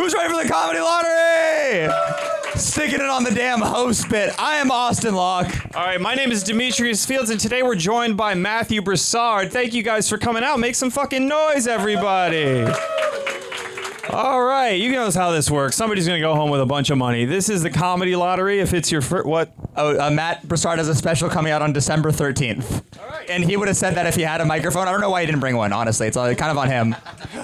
Who's ready for the comedy lottery? Sticking it on the damn host bit. I am Austin Locke. All right, my name is Demetrius Fields, and today we're joined by Matthew Broussard. Thank you guys for coming out. Make some fucking noise, everybody. All right, you know how this works. Somebody's going to go home with a bunch of money. This is the comedy lottery. If it's your first, what? Matt Broussard has a special coming out on December 13th. All right. And he would have said that if he had a microphone. I don't know why he didn't bring one, honestly. It's kind of on him.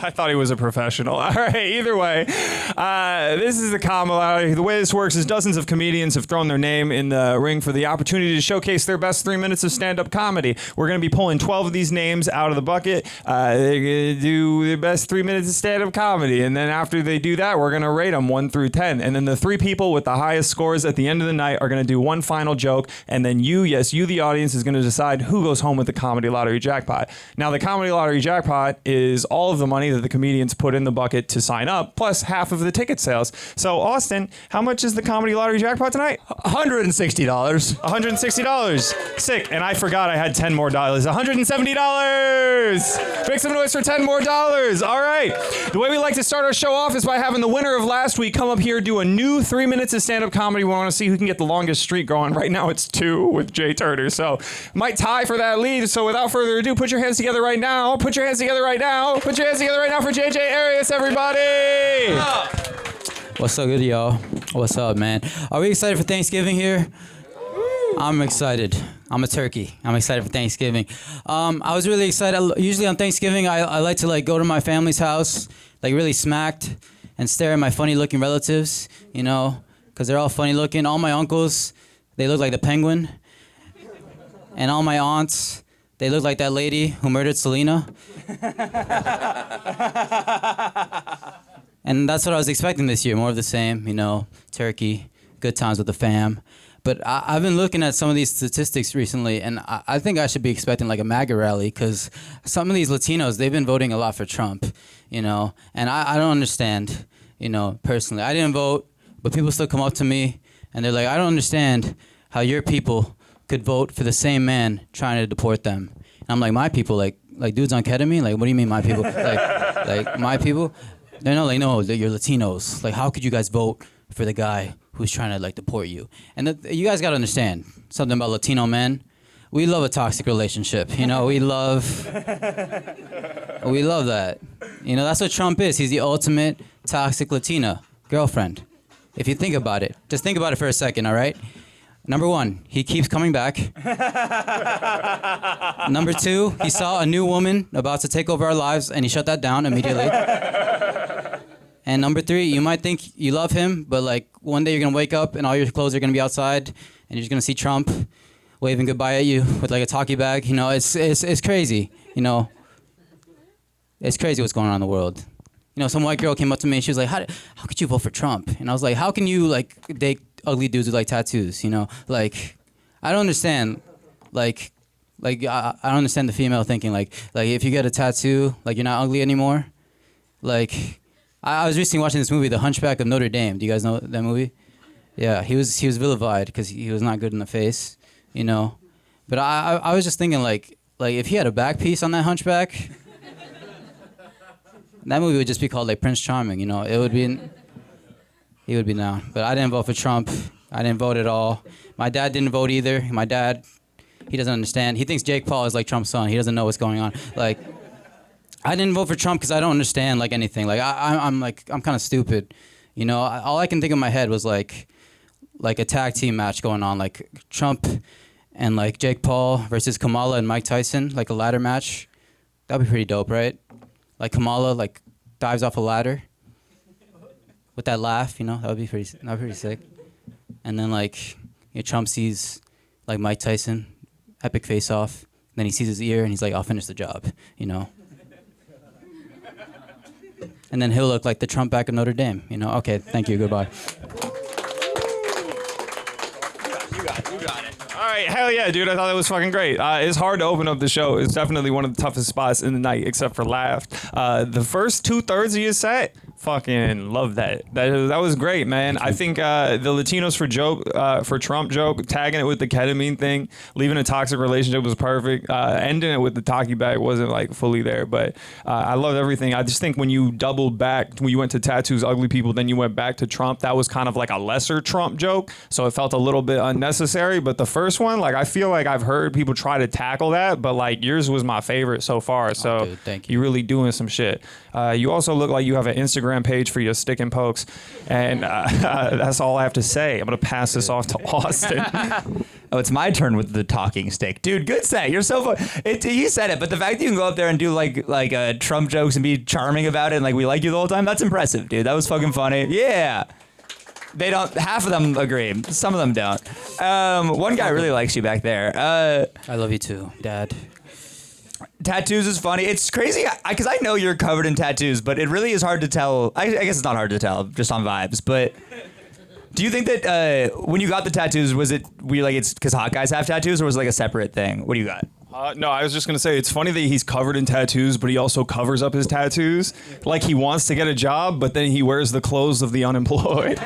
I thought he was a professional. All right, either way, this is the comedy lottery. The way this works is dozens of comedians have thrown their name in the ring for the opportunity to showcase their best 3 minutes of stand-up comedy. We're going to be pulling 12 of these names out of the bucket. They're going to do their best 3 minutes of stand-up comedy. And then after they do that, we're going to rate them 1 through 10. And then the 3 people with the highest scores at the end of the night are going to do one final joke. And then you, the audience, is going to decide who goes home with the comedy lottery jackpot. Now, the comedy lottery jackpot is all of the money that the comedians put in the bucket to sign up, plus half of the ticket sales. So, Austin, how much is the comedy lottery jackpot tonight? $160. $160. Sick. And I forgot I had 10 more dollars. $170. Make some noise for 10 more dollars. All right. The way we like to start our show off is by having the winner of last week come up here, do a new 3 minutes of stand-up comedy. We want to see who can get the longest streak going. Right now it's 2 with Jay Turner. So might tie for that lead. So without further ado, put your hands together right now. Put your hands together right now. Put your hands together right now for JJ Arias, everybody. What's up, good y'all? What's up, man? Are we excited for Thanksgiving here? I'm excited. I'm a turkey. I'm excited for Thanksgiving. I was really excited. Usually on Thanksgiving, I like to go to my family's house, really smacked, and stare at my funny-looking relatives, because they're all funny-looking. All my uncles, they look like the Penguin. And all my aunts, they look like that lady who murdered Selena. And that's what I was expecting this year, more of the same, turkey, good times with the fam. But I've been looking at some of these statistics recently, and I think I should be expecting a MAGA rally, because some of these Latinos, they've been voting a lot for Trump, and I don't understand, personally. I didn't vote, but people still come up to me, and they're like, I don't understand how your people could vote for the same man trying to deport them. And I'm like, my people, like dudes on ketamine? What do you mean my people? like my people? They're not no, you're Latinos. How could you guys vote for the guy who's trying to deport you? And you guys gotta understand something about Latino men. We love a toxic relationship. We love that. That's what Trump is. He's the ultimate toxic Latina girlfriend. If you think about it, just think about it for a second, all right? Number 1, he keeps coming back. Number 2, he saw a new woman about to take over our lives, and he shut that down immediately. And number 3, you might think you love him, but one day you're gonna wake up and all your clothes are gonna be outside, and you're just gonna see Trump waving goodbye at you with a talkie bag. It's crazy. It's crazy what's going on in the world. Some white girl came up to me and she was like, how could you vote for Trump? And I was like, how can you date ugly dudes with tattoos? I don't understand. I don't understand the female thinking if you get a tattoo, you're not ugly anymore. I was recently watching this movie, The Hunchback of Notre Dame. Do you guys know that movie? Yeah, he was vilified because he was not good in the face, But I was just thinking if he had a back piece on that hunchback, that movie would just be called Prince Charming, It would be, he would be down. But I didn't vote for Trump. I didn't vote at all. My dad didn't vote either. My dad, he doesn't understand. He thinks Jake Paul is Trump's son. He doesn't know what's going on. I didn't vote for Trump because I don't understand anything. I'm kind of stupid, All I can think in my head was a tag team match going on, Trump and Jake Paul versus Kamala and Mike Tyson, a ladder match. That'd be pretty dope, right? Kamala dives off a ladder with that laugh, that would be pretty sick. And then Trump sees Mike Tyson, epic face off. Then he sees his ear and he's like, I'll finish the job, And then he'll look like the Trump back of Notre Dame, Okay, thank you, goodbye. You got it. All right, hell yeah, dude. I thought that was fucking great. It's hard to open up the show. It's definitely one of the toughest spots in the night, except for laugh. The first 2/3 of your set, Fucking love that. That was great, man. I think the Latinos for Trump joke, tagging it with the ketamine thing, leaving a toxic relationship was perfect. Ending it with the Taki bag wasn't like fully there, but I love everything. I just think when you doubled back, when you went to tattoos, ugly people, then you went back to Trump, that was kind of like a lesser Trump joke. So it felt a little bit unnecessary. But the first one, like I feel like I've heard people try to tackle that, but like yours was my favorite so far. So dude, thank you. You're really doing some shit. You also look like you have an Instagram page for your stick and pokes, and that's all I have to say. I'm gonna pass this off to Austin. Oh, it's my turn with the talking stick, dude. Good set. You're so fun. You said it, but the fact that you can go up there and do like Trump jokes and be charming about it, and like we like you the whole time, that's impressive, dude. That was fucking funny. Yeah. They don't. Half of them agree. Some of them don't. One guy really likes you back there. I love you too, Dad. Tattoos is funny. It's crazy because I know you're covered in tattoos, but it really is hard to tell. I guess it's not hard to tell just on vibes. But do you think that when you got the tattoos, were you like it's because hot guys have tattoos, or was it like a separate thing? What do you got? No, I was just gonna say it's funny that he's covered in tattoos, but he also covers up his tattoos. Like he wants to get a job, but then he wears the clothes of the unemployed.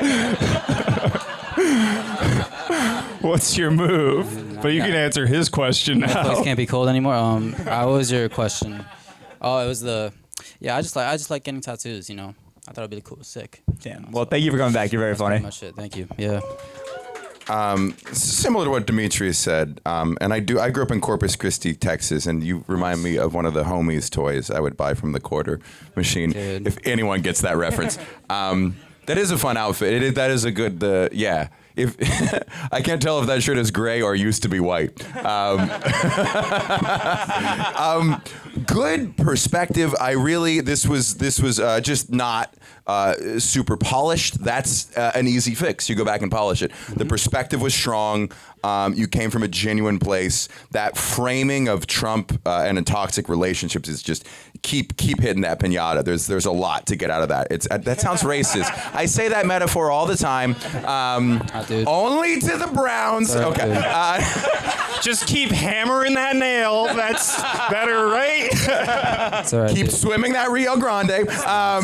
What's your move? But you can answer his question My place now. can't be cold anymore. What was your question? Oh, it was I just like getting tattoos. You know, I thought it'd be cool, sick. Damn. Well, thank you for coming back. You're very funny. Pretty much it. Thank you. Yeah. Similar to what Demetrius said, and I grew up in Corpus Christi, Texas, and you remind me of one of the homies' toys I would buy from the quarter machine. Dude. If anyone gets that reference, that is a fun outfit. That is a good. Yeah. If I can't tell if that shirt is gray or used to be white. Good perspective. This was just not super polished. That's an easy fix. You go back and polish it. The perspective was strong. You came from a genuine place. That framing of Trump and toxic relationships is just keep hitting that pinata. There's a lot to get out of that. That sounds racist. I say that metaphor all the time. Dude. Only to the Browns. Sorry, Okay. dude. Just keep hammering that nail. That's better, right? It's all right. Keep dude. swimming that Rio Grande. It's all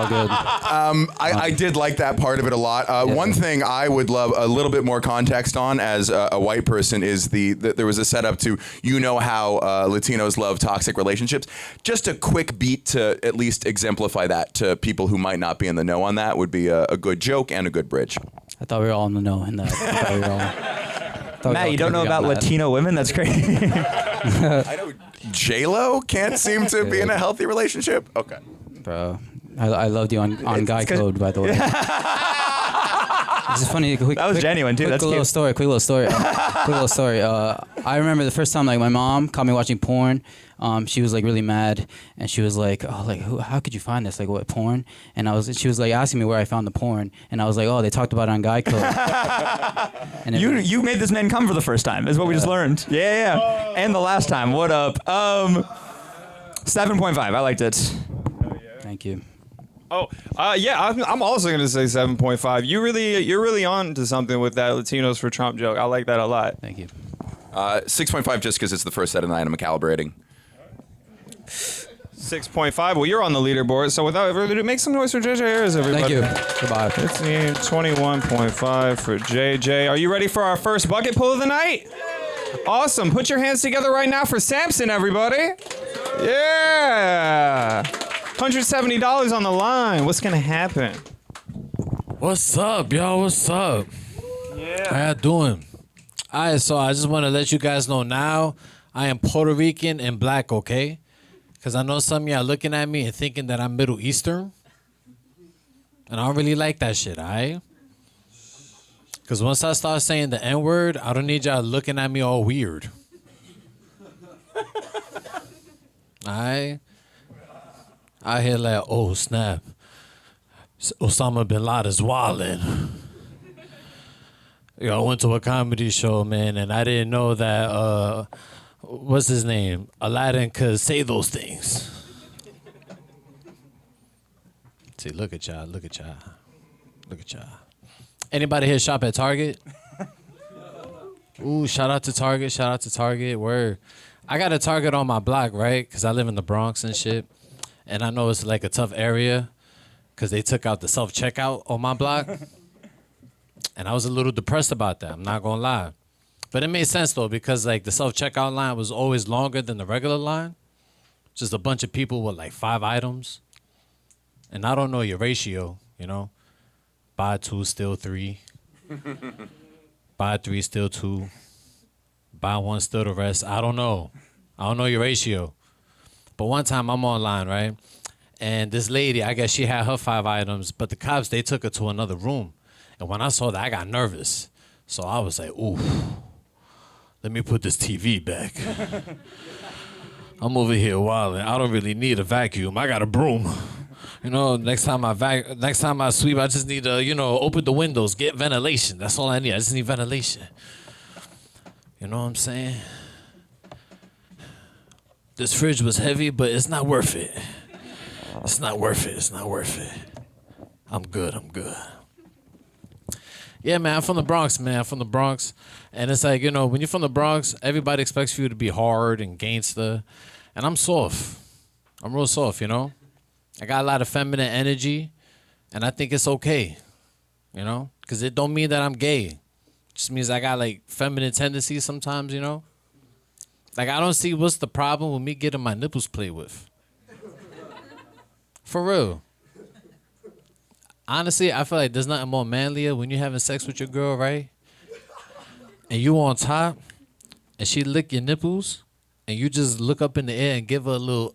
good. I did like that part of it a lot. One thing I would love a little bit more context on as a white person is there was a setup to how Latinos love toxic relationships. Just a quick beat to at least exemplify that to people who might not be in the know on that would be a good joke and a good bridge. I thought we were all in the know in that. Matt, you don't know about Latino women? That's crazy. I know J-Lo can't seem to be in a healthy relationship. Okay. Bro, I loved you on Guy Code, by the way. This is funny. That was genuine, too. That's Quick little story. I remember the first time, like, my mom caught me watching porn. She was like really mad, and she was like, "Oh, like, how could you find this? Like, what porn?" And she was like asking me where I found the porn, and I was like, "Oh, they talked about it on Guy Code." And You made this man come for the first time, is what we just learned. Yeah. And the last time. What up? 7.5. I liked it. Thank you. Oh, yeah. I'm also gonna say 7.5. You're really on to something with that Latinos for Trump joke. I like that a lot. Thank you. 6.5 just because it's the first set of 9 I'm calibrating. 6.5. Well, you're on the leaderboard. So without further ado, make some noise for JJ Aras, everybody. Thank you. Goodbye. 21.5 for JJ. Are you ready for our first bucket pull of the night? Awesome. Put your hands together right now for Samson, everybody. Yeah. $170 on the line. What's going to happen? What's up, y'all? What's up? Yeah. How y'all doing? All right, so I just want to let you guys know now, I am Puerto Rican and black, okay? Because I know some of y'all looking at me and thinking that I'm Middle Eastern. And I don't really like that shit, all right? Because once I start saying the N-word, I don't need y'all looking at me all weird. All right? I hear like, oh, snap. Osama bin Laden's wildin'. Yo, I went to a comedy show, man, and I didn't know that, what's his name? Aladdin could say those things. See, look at y'all. Anybody here shop at Target? Ooh, shout out to Target. Word. I got a Target on my block, right? Because I live in the Bronx and shit. And I know it's like a tough area. because they took out the self-checkout on my block. And I was a little depressed about that. I'm not going to lie. But it made sense, though, because like the self-checkout line was always longer than the regular line. Just a bunch of people with like 5 items. And I don't know your ratio, you know. Buy 2, steal 3. Buy 3, steal 2. Buy 1, steal the rest. I don't know. I don't know your ratio. But one time I'm online, right? And this lady, I guess she had her 5 items, but the cops, they took her to another room. And when I saw that, I got nervous. So I was like, ooh, let me put this TV back. I'm over here wilding. I don't really need a vacuum. I got a broom. You know, next time I sweep, I just need to, you know, open the windows, get ventilation. That's all I need. I just need ventilation. You know what I'm saying? This fridge was heavy, but it's not worth it. It's not worth it. It's not worth it. I'm good. I'm good. Yeah, man, I'm from the Bronx, man. I'm from the Bronx. And it's like, you know, when you're from the Bronx, everybody expects you to be hard and gangster. And I'm soft. I'm real soft, you know? I got a lot of feminine energy, and I think it's okay, you know? Because it don't mean that I'm gay. It just means I got, like, feminine tendencies sometimes, you know? Like, I don't see what's the problem with me getting my nipples played with. For real. Honestly, I feel like there's nothing more manlier when you're having sex with your girl, right? And you on top, and she lick your nipples, and you just look up in the air and give her a little,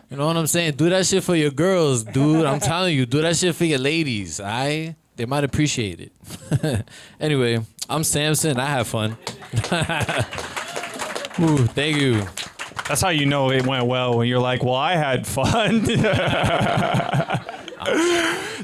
You know what I'm saying? Do that shit for your girls, dude. I'm telling you, do that shit for your ladies, all right? They might appreciate it. Anyway, I'm Samson. I have fun. Ooh, thank you. That's how you know it went well, when you're like, well, I had fun.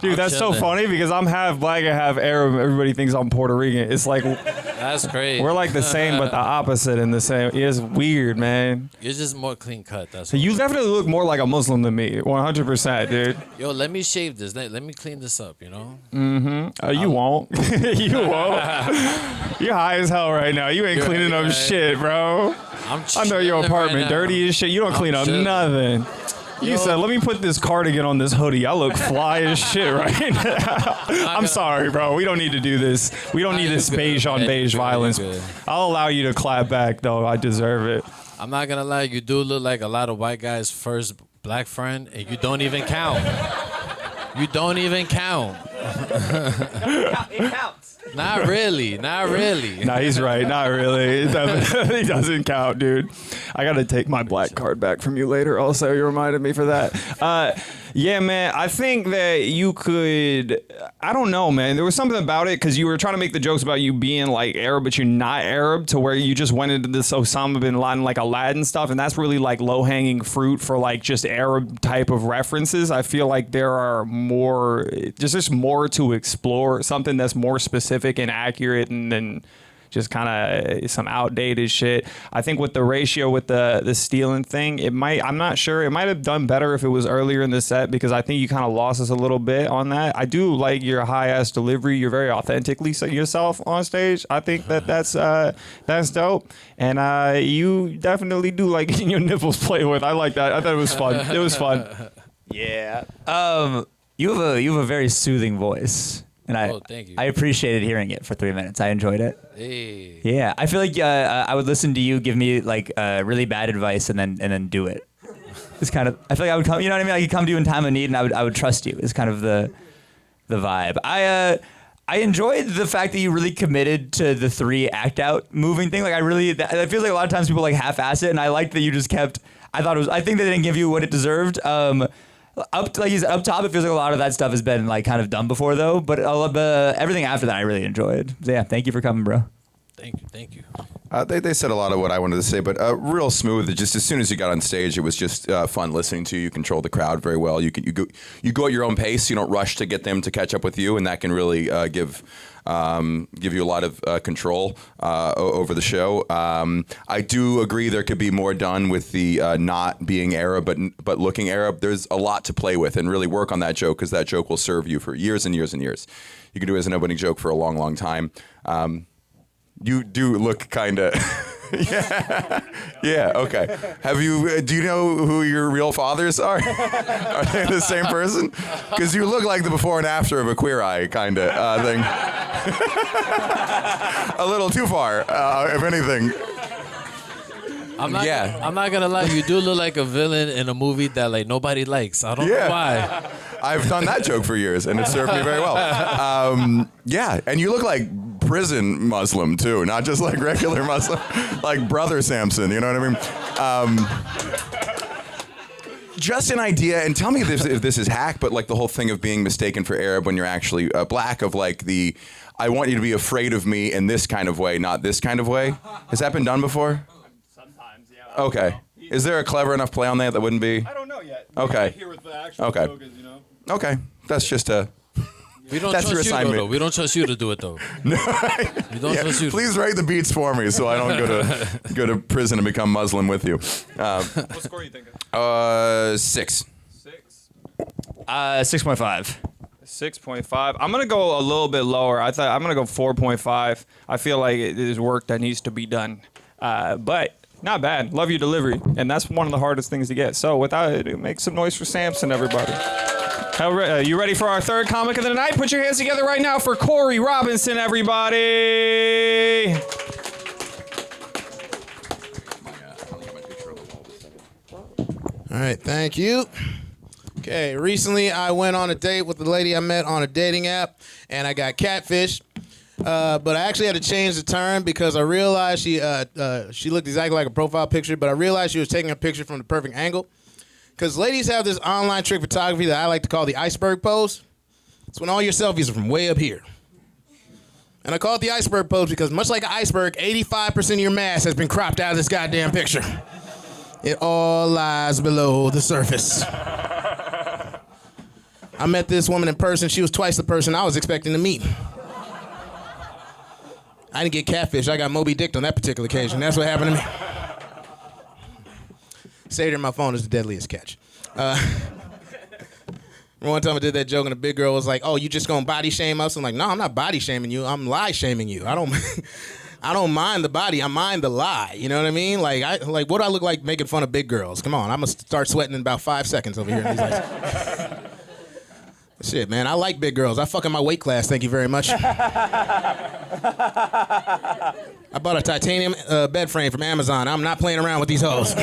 Dude, that's so funny because I'm half black and half Arab. Everybody thinks I'm Puerto Rican. It's like that's great. We're like the same, but the opposite in the same. It's weird, man. You're just more clean cut. That's so you definitely look more like a Muslim than me, 100%, dude. Yo, let me shave this. Let me clean this up. You know. Mm-hmm. You won't. You won't. You're high as hell right now. You ain't cleaning up shit, bro. I know your apartment dirty as shit. You don't clean up nothing. You said, let me put this cardigan on this hoodie. I look fly as shit right now. I'm sorry, bro. We don't need to do this. We don't need this beige on beige violence. I'll allow you to clap back, though. I deserve it. I'm not going to lie. You do look like a lot of white guys' first black friend, and you don't even count. You don't even count. It counts. Not really. Not really. Nah, he's right. Not really. It definitely doesn't count, dude. I got to take my black card back from you later. Also, you reminded me for that. Yeah, man. I think that you could. I don't know, man. There was something about it because you were trying to make the jokes about you being like Arab, but you're not Arab, to where you just went into this Osama bin Laden, like Aladdin stuff, and that's really like low hanging fruit for like just Arab type of references. I feel like there are more. There's just more to explore. Something that's more specific and accurate, and then just kind of some outdated shit. I think with the ratio with the stealing thing, it might, I'm not sure, it might have done better if it was earlier in the set, because I think you kind of lost us a little bit on that. I do like your high ass delivery. You're very authentically yourself on stage. I think that's dope. And you definitely do like getting your nipples played with. I like that. I thought it was fun. It was fun. Yeah. You have a very soothing voice. And thank you. I appreciated hearing it for 3 minutes. I enjoyed it. Hey. Yeah, I feel like I would listen to you give me like really bad advice and then do it. It's kind of, I feel like I would come, you know what I mean? I could come to you in time of need and I would trust you. It's kind of the vibe. I enjoyed the fact that you really committed to the 3 act out moving thing. Like I feel like a lot of times people like half-ass it, and I liked that you just kept. I think they didn't give you what it deserved. Up top, it feels like a lot of that stuff has been like kind of done before though. But everything after that, I really enjoyed. So yeah, thank you for coming, bro. Thank you. They said a lot of what I wanted to say, but real smooth. Just as soon as you got on stage, it was just fun listening to you. You control the crowd very well. You go at your own pace. You don't rush to get them to catch up with you, and that can really give you a lot of control over the show. I do agree there could be more done with the not being Arab but looking Arab. There's a lot to play with and really work on that joke, because that joke will serve you for years and years and years. You can do it as an opening joke for a long, long time. You do look kind of Yeah. Okay. Have you? Do you know who your real fathers are? Are they the same person? Because you look like the before and after of a Queer Eye kind of thing. A little too far, if anything. I'm not gonna lie. You do look like a villain in a movie that like nobody likes. I don't know why. I've done that joke for years, and it served me very well. Yeah, and you look like prison Muslim too, not just like regular Muslim, like brother Samson. You know what I mean? Just an idea, and tell me if this is hack, but like the whole thing of being mistaken for Arab when you're actually black, of like I want you to be afraid of me in this kind of way, not this kind of way. Has that been done before? Sometimes, yeah. Okay. Is there a clever enough play on that wouldn't be? I don't know yet. Okay. Here with the actual Okay. joke is, you know. Okay. That's just a... We don't That's your trust you assignment. though. We don't trust you to do it though. No. We don't trust you. Please write the beats for me so I don't go to prison and become Muslim with you. What score are you thinking? 6. 6.5. 6.5. I'm gonna go a little bit lower. I'm gonna go 4.5. I feel like it is work that needs to be done, but not bad. Love your delivery, and that's one of the hardest things to get. So without it, make some noise for Samson, everybody. You ready for our third comic of the night? Put your hands together right now for Cory Robinson, everybody. All right, thank you. Okay, recently I went on a date with the lady I met on a dating app, and I got catfished. But I actually had to change the term because I realized she looked exactly like a profile picture, but I realized she was taking a picture from the perfect angle. Because ladies have this online trick photography that I like to call the iceberg pose. It's when all your selfies are from way up here. And I call it the iceberg pose because much like an iceberg, 85% of your mass has been cropped out of this goddamn picture. It all lies below the surface. I met this woman in person. She was twice the person I was expecting to meet. I didn't get catfish. I got Moby Dicked on that particular occasion. That's what happened to me. Saved her in my phone is the deadliest catch. One time I did that joke and a big girl was like, "Oh, you just gonna body shame us?" I'm like, "No, I'm not body shaming you. I'm lie shaming you. I don't mind the body. I mind the lie. You know what I mean? Like, what do I look like making fun of big girls? Come on, I'm gonna start sweating in about 5 seconds over here." And he's like, "Shit, man, I like big girls. I fuck in my weight class. Thank you very much." I bought a titanium bed frame from Amazon. I'm not playing around with these hoes.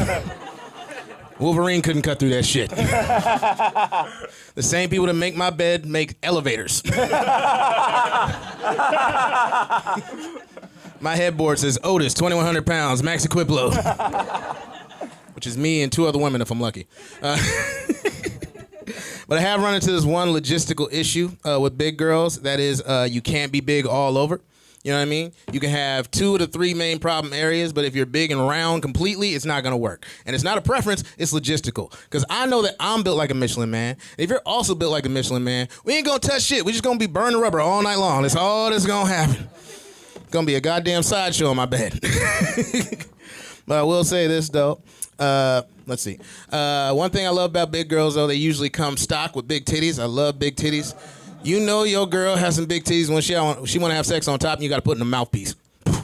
Wolverine couldn't cut through that shit. The same people that make my bed make elevators. My headboard says Otis, 2,100 pounds, max equip load. Which is me and 2 other women if I'm lucky. But I have run into this one logistical issue with big girls. That is, you can't be big all over. You know what I mean? You can have 2 to 3 main problem areas, but if you're big and round completely, it's not gonna work. And it's not a preference, it's logistical. Because I know that I'm built like a Michelin man. If you're also built like a Michelin man, we ain't gonna touch shit. We just gonna be burning rubber all night long. That's all that's gonna happen. It's gonna be a goddamn sideshow in my bed. But I will say this though. Let's see. One thing I love about big girls though, they usually come stock with big titties. I love big titties. You know your girl has some big titties when she want to have sex on top, and you got to put in a mouthpiece. All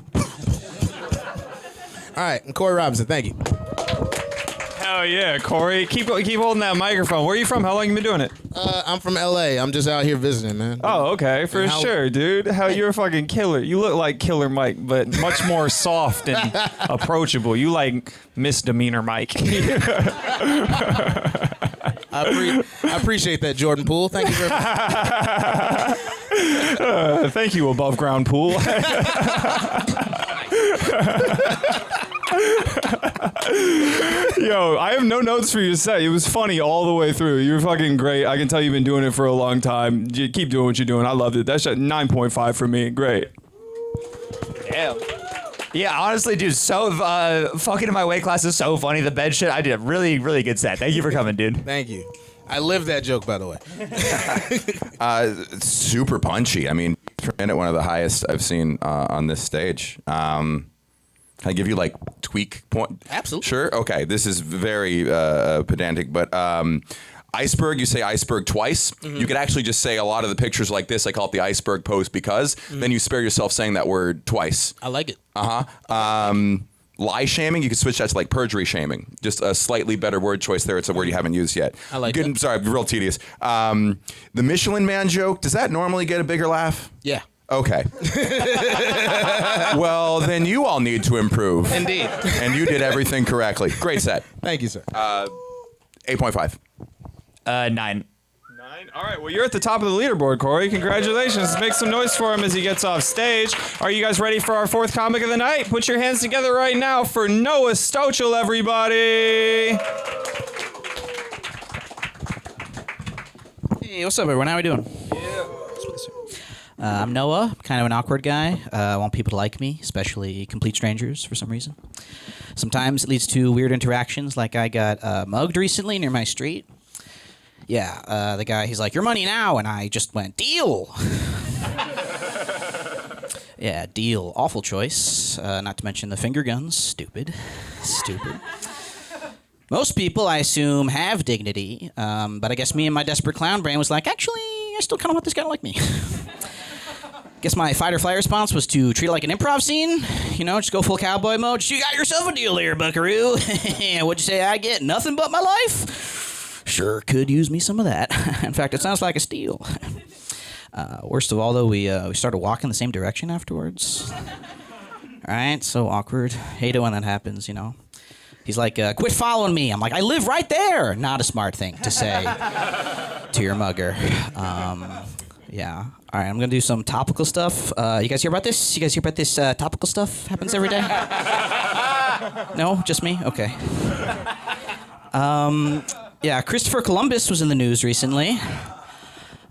right, I'm Cory Robinson. Thank you. Hell yeah, Cory. Keep holding that microphone. Where are you from? How long you been doing it? I'm from L.A. I'm just out here visiting, man. Oh, okay, for sure, dude. How you're a fucking killer. You look like Killer Mike, but much more soft and approachable. You like misdemeanor Mike. I appreciate that, Jordan Poole. Thank you very much. Thank you, Above Ground Pool. Yo, I have no notes for your set. It was funny all the way through. You were fucking great. I can tell you've been doing it for a long time. You keep doing what you're doing. I loved it. That's 9.5 for me. Great. Damn. Yeah, honestly, dude, so fucking in my weight class is so funny. The bed shit, I did a really, really good set. Thank you for coming, dude. Thank you. I lived that joke, by the way. Super punchy. I mean, per minute, one of the highest I've seen on this stage. Can I give you like tweak point? Absolutely. Sure. Okay. This is very pedantic, but iceberg. You say iceberg twice. Mm-hmm. You could actually just say a lot of the pictures like this. I call it the iceberg pose because then you spare yourself saying that word twice. I like it. lie shaming, you could switch that to like perjury shaming. Just a slightly better word choice there. It's a word you haven't used yet. I like that. Sorry, real tedious. The Michelin Man joke, does that normally get a bigger laugh? Yeah. Okay. Well, then you all need to improve. Indeed. And you did everything correctly. Great set. Thank you, sir. 8.5. 9. 9. All right, well, you're at the top of the leaderboard, Cory. Congratulations. Make some noise for him as he gets off stage. Are you guys ready for our fourth comic of the night? Put your hands together right now for Noah Stochel, everybody. Hey, what's up, everyone? How we doing? I'm Noah, kind of an awkward guy. I want people to like me, especially complete strangers for some reason. Sometimes it leads to weird interactions, like I got mugged recently near my street. Yeah, the guy, he's like, "Your money now," and I just went, "Deal." Yeah, deal. Awful choice. Not to mention the finger guns. Stupid. Most people, I assume, have dignity, but I guess me and my desperate clown brain was like, actually, I still kind of want this guy to like me. Guess my fight or flight response was to treat it like an improv scene. You know, just go full cowboy mode. Just, you got yourself a deal here, buckaroo. What'd you say I get? Nothing but my life? Sure could use me some of that. In fact, it sounds like a steal. Worst of all, though, we started walking the same direction afterwards. All right, so awkward. Hate it when that happens, you know. He's like, quit following me. I'm like, I live right there. Not a smart thing to say to your mugger. Yeah. All right, I'm going to do some topical stuff. You guys hear about this? You guys hear about this topical stuff? Happens every day? No? Just me? Okay. Yeah, Christopher Columbus was in the news recently.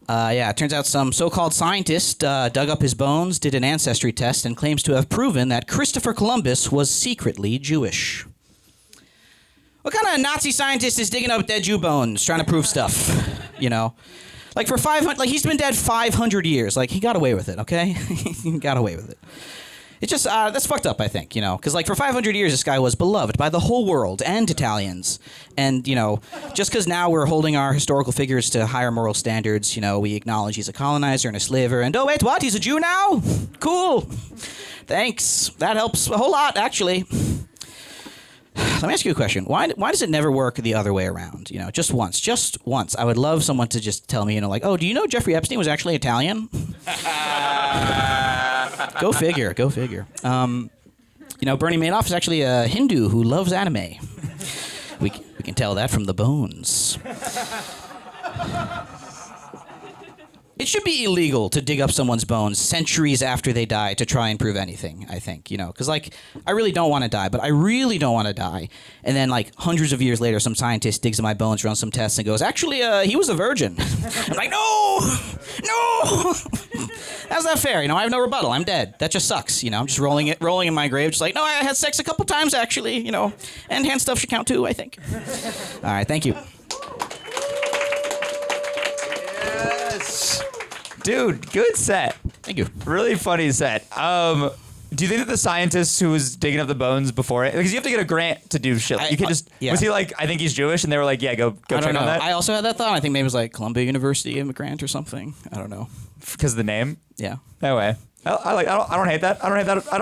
Yeah, it turns out some so-called scientist dug up his bones, did an ancestry test, and claims to have proven that Christopher Columbus was secretly Jewish. What kind of Nazi scientist is digging up dead Jew bones, trying to prove stuff, you know? Like for 500, like he's been dead 500 years. Like he got away with it, okay? He got away with it. It's just, that's fucked up, I think, you know? Because like for 500 years, this guy was beloved by the whole world and Italians. And, you know, just because now we're holding our historical figures to higher moral standards, you know, we acknowledge he's a colonizer and a slaver. And oh, wait, what? He's a Jew now? Cool. Thanks. That helps a whole lot, actually. Let me ask you a question. Why does it never work the other way around? You know, just once. I would love someone to just tell me, you know, like, oh, do you know Jeffrey Epstein was actually Italian? Go figure. You know, Bernie Madoff is actually a Hindu who loves anime. We can tell that from the bones. It should be illegal to dig up someone's bones centuries after they die to try and prove anything, I think, you know. Because, like, I really don't want to die, but I really don't want to die. And then, like, hundreds of years later, some scientist digs in my bones, runs some tests, and goes, actually, he was a virgin. I'm like, no! How's that fair? You know, I have no rebuttal. I'm dead. That just sucks, you know. I'm just rolling in my grave, just like, no, I had sex a couple times, actually, you know. And hand stuff should count, too, I think. All right, thank you. Dude, good set. Thank you. Really funny set. Do you think that the scientist who was digging up the bones before it, because you have to get a grant to do shit. You could just, yeah. Was he like, I think he's Jewish, and they were like, yeah, go I check don't know. on that? I also had that thought. I think maybe it was like Columbia University gave him a grant or something. I don't know. Because of the name? Yeah. No way. I don't hate that. I don't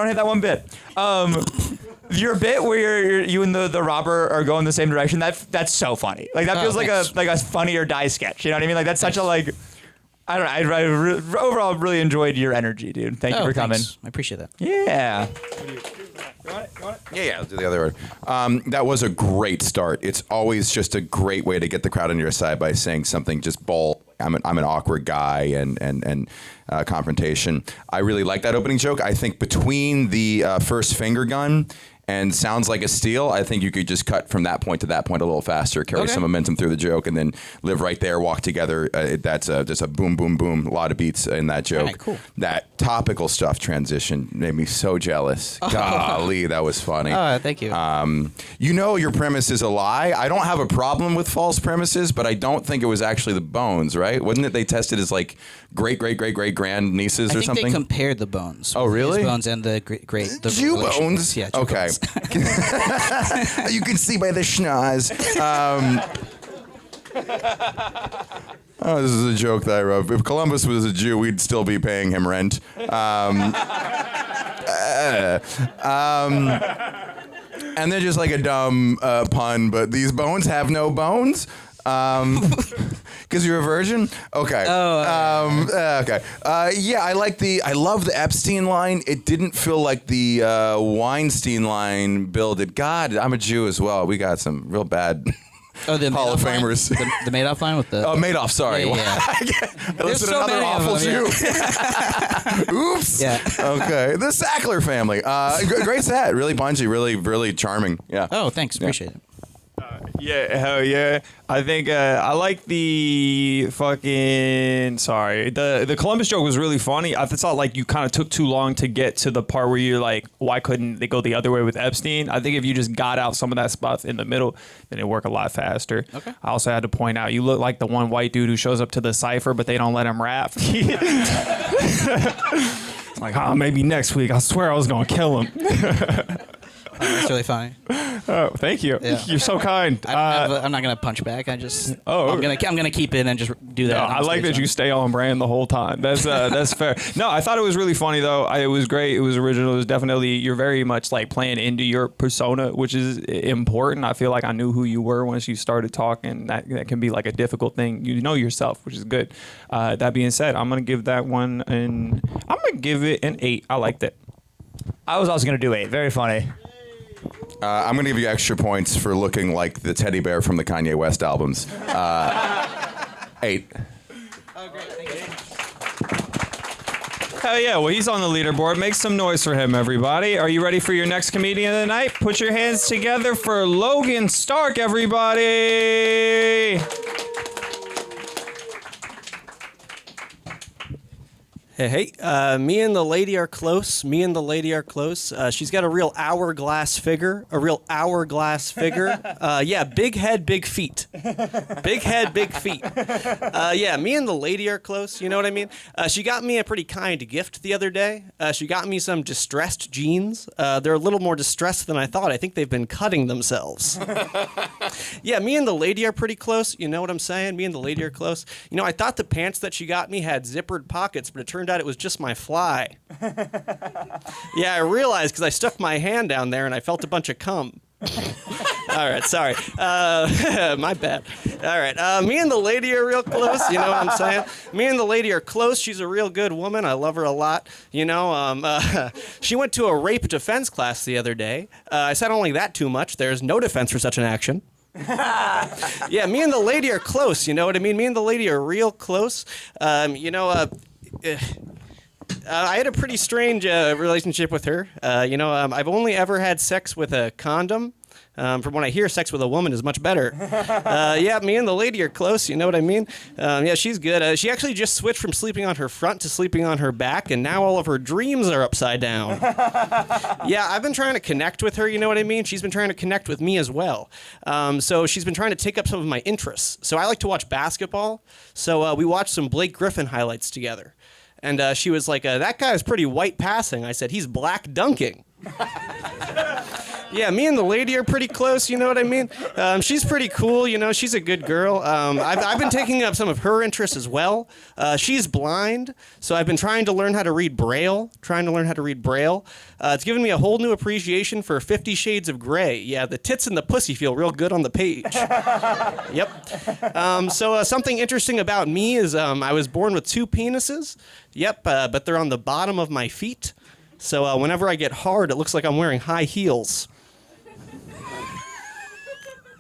hate that one bit. Your bit where you and the robber are going the same direction, that's so funny. Like that feels like a Funny or Die sketch. You know what I mean? Like that's such a like. I don't know. I overall really enjoyed your energy, dude. Thank you for coming. Thanks. I appreciate that. Yeah. You want it? Yeah, I'll do the other one. That was a great start. It's always just a great way to get the crowd on your side by saying something just bold. I'm an awkward guy and confrontation. I really like that opening joke. I think between the first finger gun and sounds like a steal, I think you could just cut from that point to that point a little faster, carry some momentum through the joke, and then live right there, walk together. That's just a boom, boom, boom, a lot of beats in that joke. Right, cool. That topical stuff transition made me so jealous. Golly, that was funny. Thank you. You know your premise is a lie. I don't have a problem with false premises, but I don't think it was actually the bones, right? Wasn't it they tested as like great grand nieces or something? I think they compared the bones. Oh, really? His bones and the the Jew bones? Yeah. Jew okay. bones. You can see by the schnoz. This is a joke that I wrote. If Columbus was a Jew, we'd still be paying him rent. And then just like a dumb pun, but these bones have no bones. Because you're a virgin? Okay. Okay. Yeah, I love the Epstein line. It didn't feel like the Weinstein line builded. God, I'm a Jew as well. We got some real bad the Hall of Madoff line? Famers. The Madoff line with the... Oh, Madoff, sorry. Yeah. I listed so another many of awful them, Jew. Oops. Yeah. Okay. The Sackler family. Great set. Really punchy. Really, really charming. Yeah. Oh, thanks. Appreciate it. Yeah, hell yeah. I think I like the fucking the Columbus joke was really funny. I thought like you kind of took too long to get to the part where you're like, why couldn't they go the other way with Epstein? I think if you just got out some of that stuff in the middle, then it'd work a lot faster. Okay. I also had to point out you look like the one white dude who shows up to the cipher, but they don't let him rap. Like, maybe next week. I swear I was gonna kill him. That's really funny. Oh, thank you. Yeah. You're so kind. I'm not gonna punch back. I'm gonna keep it and just do that. No, on I like stage. that you stay on brand the whole time. That's fair. No, I thought it was really funny though. It was great. It was original. It was definitely you're very much like playing into your persona, which is important. I feel like I knew who you were once you started talking. That can be like a difficult thing. You know yourself, which is good. That being said, I'm gonna give that one I'm gonna give it an 8. I liked it. I was also gonna do 8. Very funny. I'm going to give you extra points for looking like the teddy bear from the Kanye West albums. 8. Oh, great. Thank you. Hell yeah. Well, he's on the leaderboard. Make some noise for him, everybody. Are you ready for your next comedian of the night? Put your hands together for Logan Stark, everybody. Hey, me and the lady are close. She's got a real hourglass figure. Yeah, big head, big feet. Big head, big feet. Yeah, me and the lady are close. You know what I mean? She got me a pretty kind gift the other day. She got me some distressed jeans. They're a little more distressed than I thought. I think they've been cutting themselves. Yeah, me and the lady are pretty close. You know what I'm saying? Me and the lady are close. You know, I thought the pants that she got me had zippered pockets, but it turned out it was just my fly. Yeah, I realized because I stuck my hand down there and I felt a bunch of cum. All right, sorry. My bad. All right, me and the lady are real close. You know what I'm saying? Me and the lady are close. She's a real good woman. I love her a lot. You know, she went to a rape defense class the other day. I said, I don't like that too much. There's no defense for such an action. Yeah, me and the lady are close. You know what I mean? Me and the lady are real close. You know, I had a pretty strange relationship with her. You know, I've only ever had sex with a condom. From what I hear, sex with a woman is much better. Yeah, me and the lady are close, you know what I mean? Yeah, she's good. She actually just switched from sleeping on her front to sleeping on her back, and now all of her dreams are upside down. Yeah, I've been trying to connect with her, you know what I mean? She's been trying to connect with me as well. So she's been trying to take up some of my interests. So I like to watch basketball, so we watched some Blake Griffin highlights together. And she was like, that guy is pretty white passing. I said, he's black dunking. Yeah, me and the lady are pretty close, you know what I mean? She's pretty cool, you know, she's a good girl. I've been taking up some of her interests as well. She's blind, so I've been trying to learn how to read Braille. It's given me a whole new appreciation for 50 Shades of Grey. Yeah, the tits and the pussy feel real good on the page. Yep. So something interesting about me is I was born with 2 penises. Yep, but they're on the bottom of my feet. So whenever I get hard, it looks like I'm wearing high heels.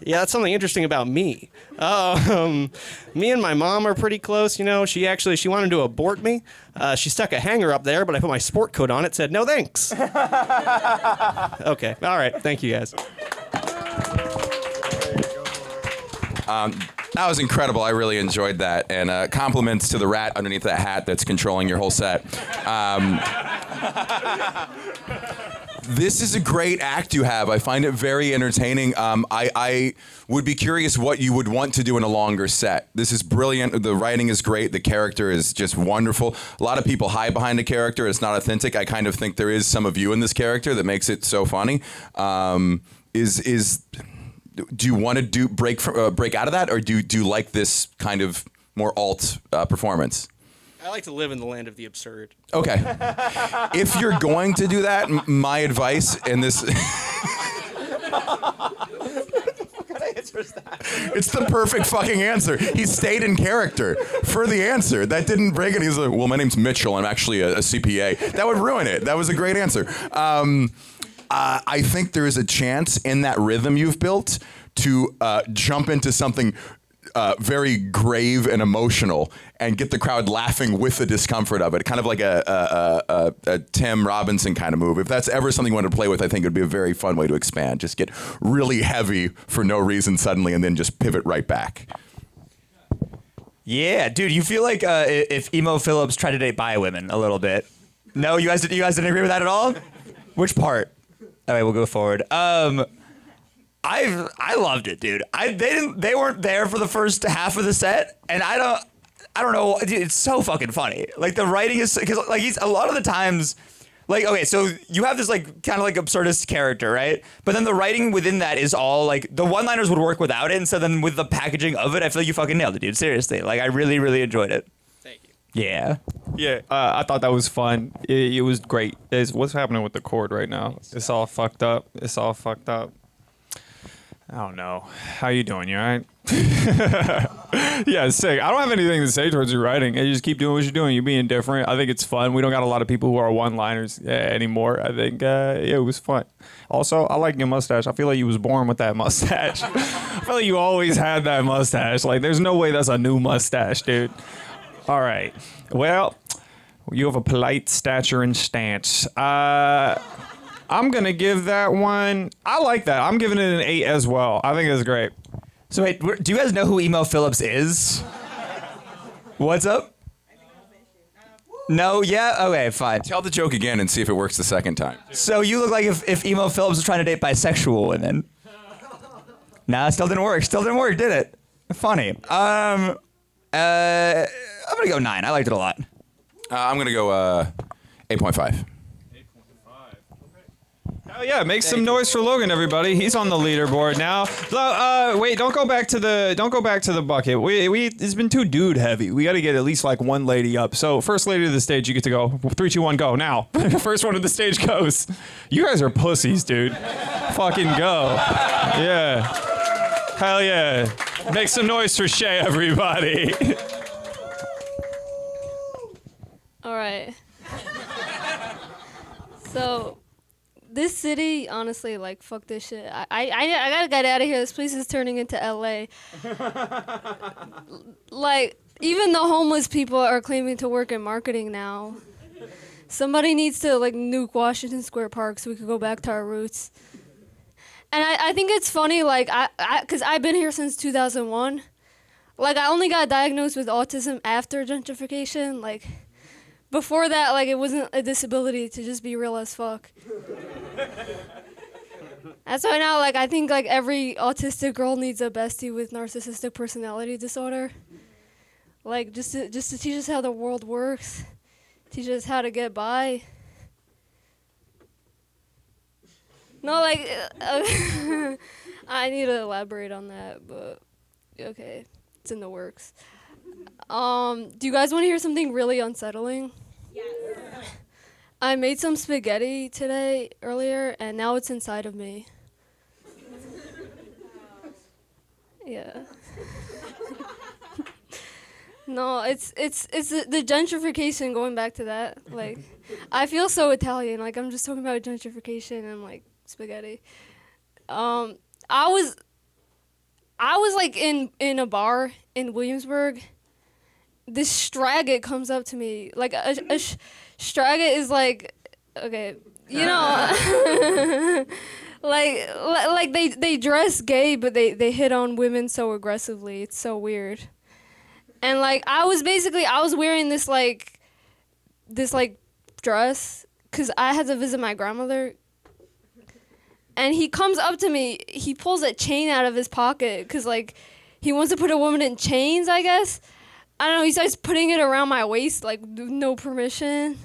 Yeah, that's something interesting about me. Me and my mom are pretty close, you know. She wanted to abort me. She stuck a hanger up there, but I put my sport coat on it, said, no thanks. Okay, all right, thank you guys. That was incredible. I really enjoyed that. And compliments to the rat underneath that hat that's controlling your whole set. This is a great act you have. I find it very entertaining. I would be curious what you would want to do in a longer set. This is brilliant. The writing is great. The character is just wonderful. A lot of people hide behind a character. It's not authentic. I kind of think there is some of you in this character that makes it so funny. Do you want to break out of that, or do you like this kind of more alt performance? I like to live in the land of the absurd. Okay. If you're going to do that, my advice, and this It's the perfect fucking answer. He stayed in character for the answer. That didn't break it. He's like, well, my name's Mitchell. I'm actually a CPA. That would ruin it. That was a great answer. I think there is a chance in that rhythm you've built to jump into something very grave and emotional and get the crowd laughing with the discomfort of it. Kind of like a Tim Robinson kind of move. If that's ever something you want to play with, I think it would be a very fun way to expand. Just get really heavy for no reason suddenly and then just pivot right back. Yeah, dude, you feel like if Emo Phillips tried to date bi women a little bit. No, you guys didn't agree with that at all? Which part? All right, we'll go forward. I loved it, dude. They weren't there for the first half of the set, and I don't know. Dude, it's so fucking funny. Like the writing is because like he's a lot of the times. Like, okay, so you have this like kind of like absurdist character, right? But then the writing within that is all like the one-liners would work without it, and so then with the packaging of it, I feel like you fucking nailed it, dude. Seriously, like I really, really enjoyed it. Thank you. Yeah. Yeah, I thought that was fun. It was great. What's happening with the cord right now? It's all fucked up. I don't know. How you doing? You all right? Yeah, sick. I don't have anything to say towards your writing. You just keep doing what you're doing. You're being different. I think it's fun. We don't got a lot of people who are one-liners anymore. I think, it was fun. Also, I like your mustache. I feel like you was born with that mustache. I feel like you always had that mustache. Like, there's no way that's a new mustache, dude. All right. Well, you have a polite stature and stance. I'm going to give that one, I like that. I'm giving it an 8 as well. I think it's great. So wait, do you guys know who Emo Phillips is? What's up? No? Yeah? Okay, fine. Tell the joke again and see if it works the second time. So you look like if Emo Phillips was trying to date bisexual women. Nah, it still didn't work. Did it? Funny. I'm going to go 9. I liked it a lot. I'm going to go 8.5. Oh yeah, make some noise for Logan, everybody. He's on the leaderboard now. Wait, don't go back to the bucket. It's been too dude heavy. We got to get at least like one lady up. So first lady to the stage, you get to go. 3, 2, 1, go now. First one to the stage goes. You guys are pussies, dude. Fucking go. Yeah. Hell yeah. Make some noise for Shay, everybody. All right. So. This city, honestly, like, fuck this shit. I gotta get out of here. This place is turning into LA. Like, even the homeless people are claiming to work in marketing now. Somebody needs to, like, nuke Washington Square Park so we could go back to our roots. And I think it's funny, like, because I've been here since 2001. Like, I only got diagnosed with autism after gentrification. Like, before that, like, it wasn't a disability to just be real as fuck. That's why now, like, I think, like, every autistic girl needs a bestie with narcissistic personality disorder. Like, just to teach us how the world works, teach us how to get by. No, like, I need to elaborate on that, but okay, it's in the works. Do you guys want to hear something really unsettling? Yes. I made some spaghetti earlier, and now it's inside of me. Yeah. No, it's the gentrification, going back to that. Like, I feel so Italian. Like, I'm just talking about gentrification and, like, spaghetti. I was like in a bar in Williamsburg. This Straggot comes up to me. Like, a Straggot is like, okay, you know, like they dress gay, but they hit on women so aggressively. It's so weird. And, like, I was wearing this dress because I had to visit my grandmother. And he comes up to me, he pulls a chain out of his pocket because, like, he wants to put a woman in chains, I guess. I don't know, he starts putting it around my waist, like, no permission.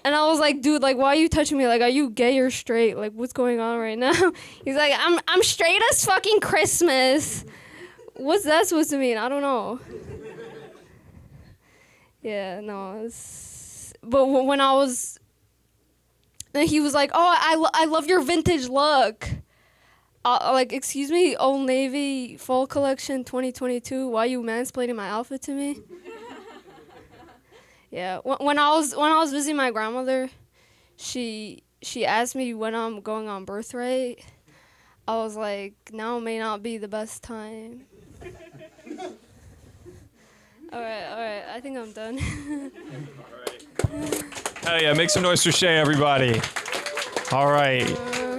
And I was like, dude, like, why are you touching me? Like, are you gay or straight? Like, what's going on right now? He's like, I'm straight as fucking Christmas. What's that supposed to mean? I don't know. Yeah, no. But when I was... Then he was like, oh, I love your vintage look. like, excuse me, Old Navy Fall Collection 2022. Why you mansplaining my outfit to me? Yeah, when I was visiting my grandmother, she asked me when I'm going on birthright. I was like, now may not be the best time. All right. I think I'm done. Hell yeah, make some noise for Shay, everybody. All right.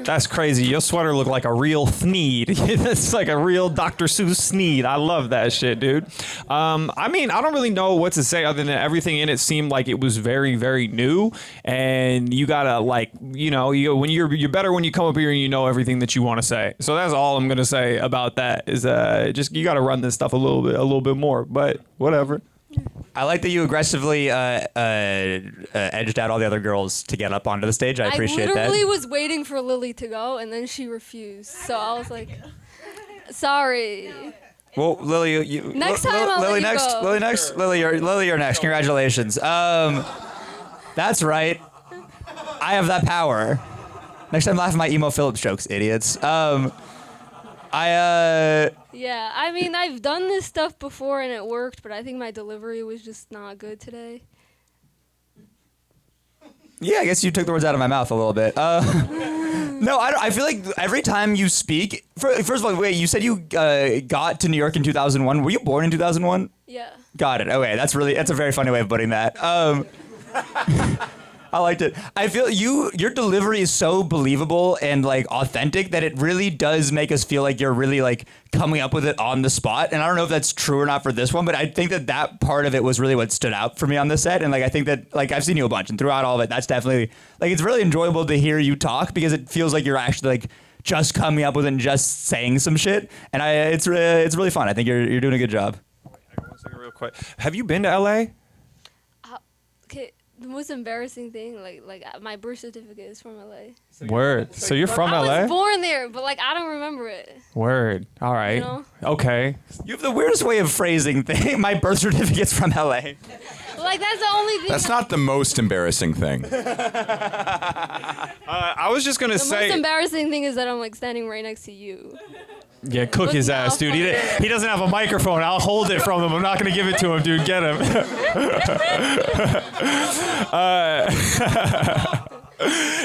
That's crazy. Your sweater looked like a real Thneed. It's like a real Dr. Seuss Thneed. I love that shit, dude. I mean, I don't really know what to say other than everything in it seemed like it was very, very new. And you gotta like, when you're better when you come up here and you know everything that you want to say. So that's all I'm gonna say about that is just you gotta run this stuff a little bit more. But whatever. I like that you aggressively edged out all the other girls to get up onto the stage. I appreciate that. I literally was waiting for Lily to go, and then she refused. So I was like, sorry. Well, Lily, Next time I'll let you go. Lily, you're next. Congratulations. That's right. I have that power. Next time, laugh at my emo Phillips jokes, idiots. Yeah, I mean, I've done this stuff before and it worked, but I think my delivery was just not good today. Yeah, I guess you took the words out of my mouth a little bit. No, I feel like every time you speak, first of all, wait, you said you got to New York in 2001. Were you born in 2001? Yeah. Got it. Okay, that's a very funny way of putting that. I liked it. I feel your delivery is so believable and like authentic that it really does make us feel like you're really like coming up with it on the spot. And I don't know if that's true or not for this one, but I think that part of it was really what stood out for me on the set. And like I think that like I've seen you a bunch and throughout all of it, that's definitely like it's really enjoyable to hear you talk because it feels like you're actually like just coming up with it and just saying some shit. And it's really fun. I think you're doing a good job. Hang on 1 second real quick. Have you been to LA? Okay. The most embarrassing thing, like my birth certificate is from LA. Word. So you're from LA? I was born there, but like I don't remember it. Word. All right. You know? Okay. You have the weirdest way of phrasing thing. My birth certificate's from LA. Like that's the only thing. That's not the most embarrassing thing. I was just gonna say. The most embarrassing thing is that I'm like standing right next to you. Yeah, cook his ass, dude. He doesn't have a microphone. I'll hold it from him. I'm not going to give it to him, dude. Get him.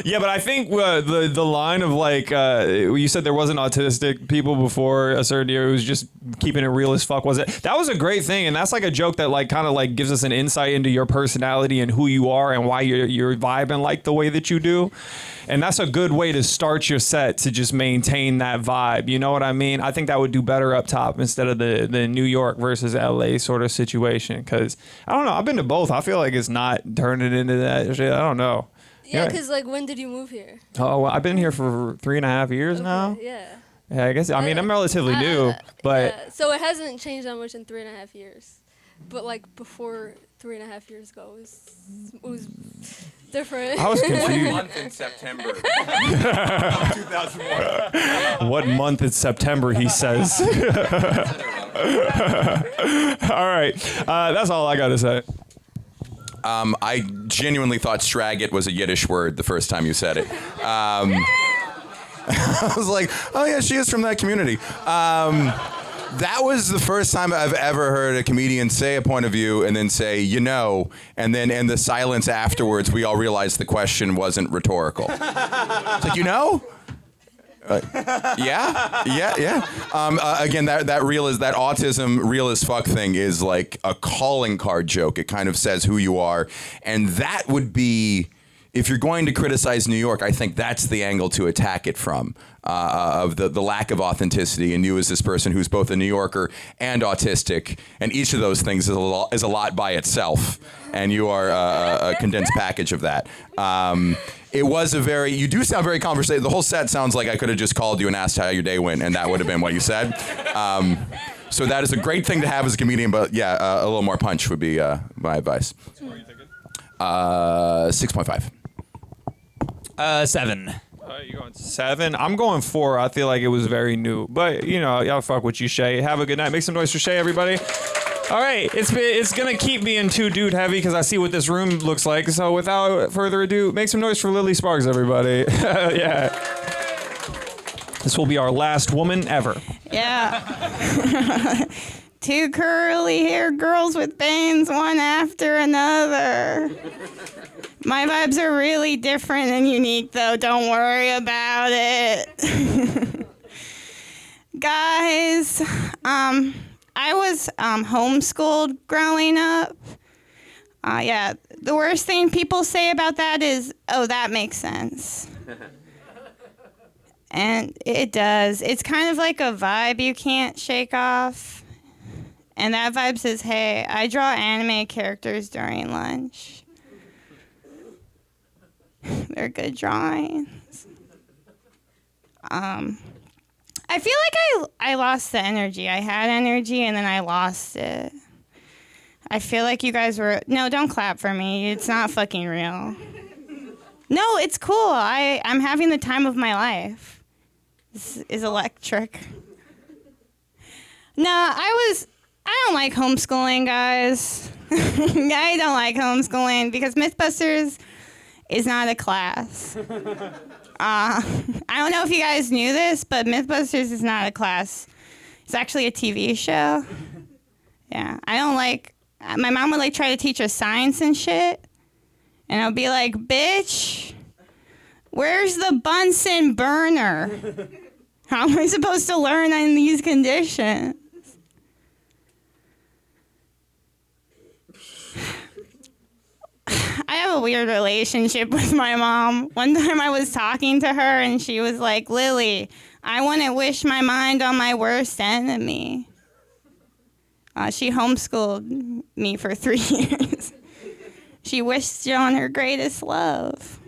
Yeah, but I think the line of like, you said there wasn't autistic people before a certain year. It was just keeping it real as fuck, was it? That was a great thing. And that's like a joke that like kind of like gives us an insight into your personality and who you are and why you're vibing like the way that you do. And that's a good way to start your set to just maintain that vibe. You know what I mean? I think that would do better up top instead of the New York versus LA sort of situation. Because, I don't know, I've been to both. I feel like it's not turning into that shit. I don't know. Yeah, because like when did you move here? Oh, well, I've been here for 3.5 years now. Yeah. Yeah, I guess. I mean, I'm relatively new, but. Yeah. So it hasn't changed that much in 3.5 years. But like before 3.5 years ago, it was different. I was confused. What month in September? 2001. What month in September, he says. All right. That's all I got to say. I genuinely thought Stragget was a Yiddish word the first time you said it. I was like, oh yeah, she is from that community. That was the first time I've ever heard a comedian say a point of view and then say, and then in the silence afterwards, we all realized the question wasn't rhetorical. It's like, yeah. Again, that autism real as fuck thing is like a calling card joke. It kind of says who you are, and that would be, if you're going to criticize New York, I think that's the angle to attack it from, of the lack of authenticity. And you as this person who's both a New Yorker and autistic, and each of those things is a lot by itself, and you are a condensed package of that. It was you do sound very conversational. The whole set sounds like I could have just called you and asked how your day went, and that would have been what you said. So that is a great thing to have as a comedian, but yeah, a little more punch would be my advice. What are you thinking? 6.5. 7. You going 7? I'm going 4. I feel like it was very new, but y'all fuck with you, Shay. Have a good night. Make some noise for Shay, everybody. All right, it's gonna keep being too dude heavy because I see what this room looks like. So without further ado, make some noise for Lily Sparks, everybody. Yeah. This will be our last woman ever. Yeah. 2 curly-haired girls with bangs, one after another. My vibes are really different and unique, though. Don't worry about it. Guys, I was homeschooled growing up. Yeah, the worst thing people say about that is, oh, that makes sense. And it does. It's kind of like a vibe you can't shake off. And that vibe says, hey, I draw anime characters during lunch. They're good drawings. I feel like I lost the energy. I had energy and then I lost it. I feel like you guys were... No, don't clap for me. It's not fucking real. No, it's cool. I'm having the time of my life. This is electric. No, I don't like homeschooling, guys. I don't like homeschooling because Mythbusters is not a class. I don't know if you guys knew this, but Mythbusters is not a class. It's actually a TV show. Yeah, I don't like... My mom would try to teach us science and shit. And I'll be like, bitch, where's the Bunsen burner? How am I supposed to learn in these conditions? I have a weird relationship with my mom. One time I was talking to her and she was like, Lily, I wouldn't wish my mind on my worst enemy. She homeschooled me for 3 years. She wished on her greatest love.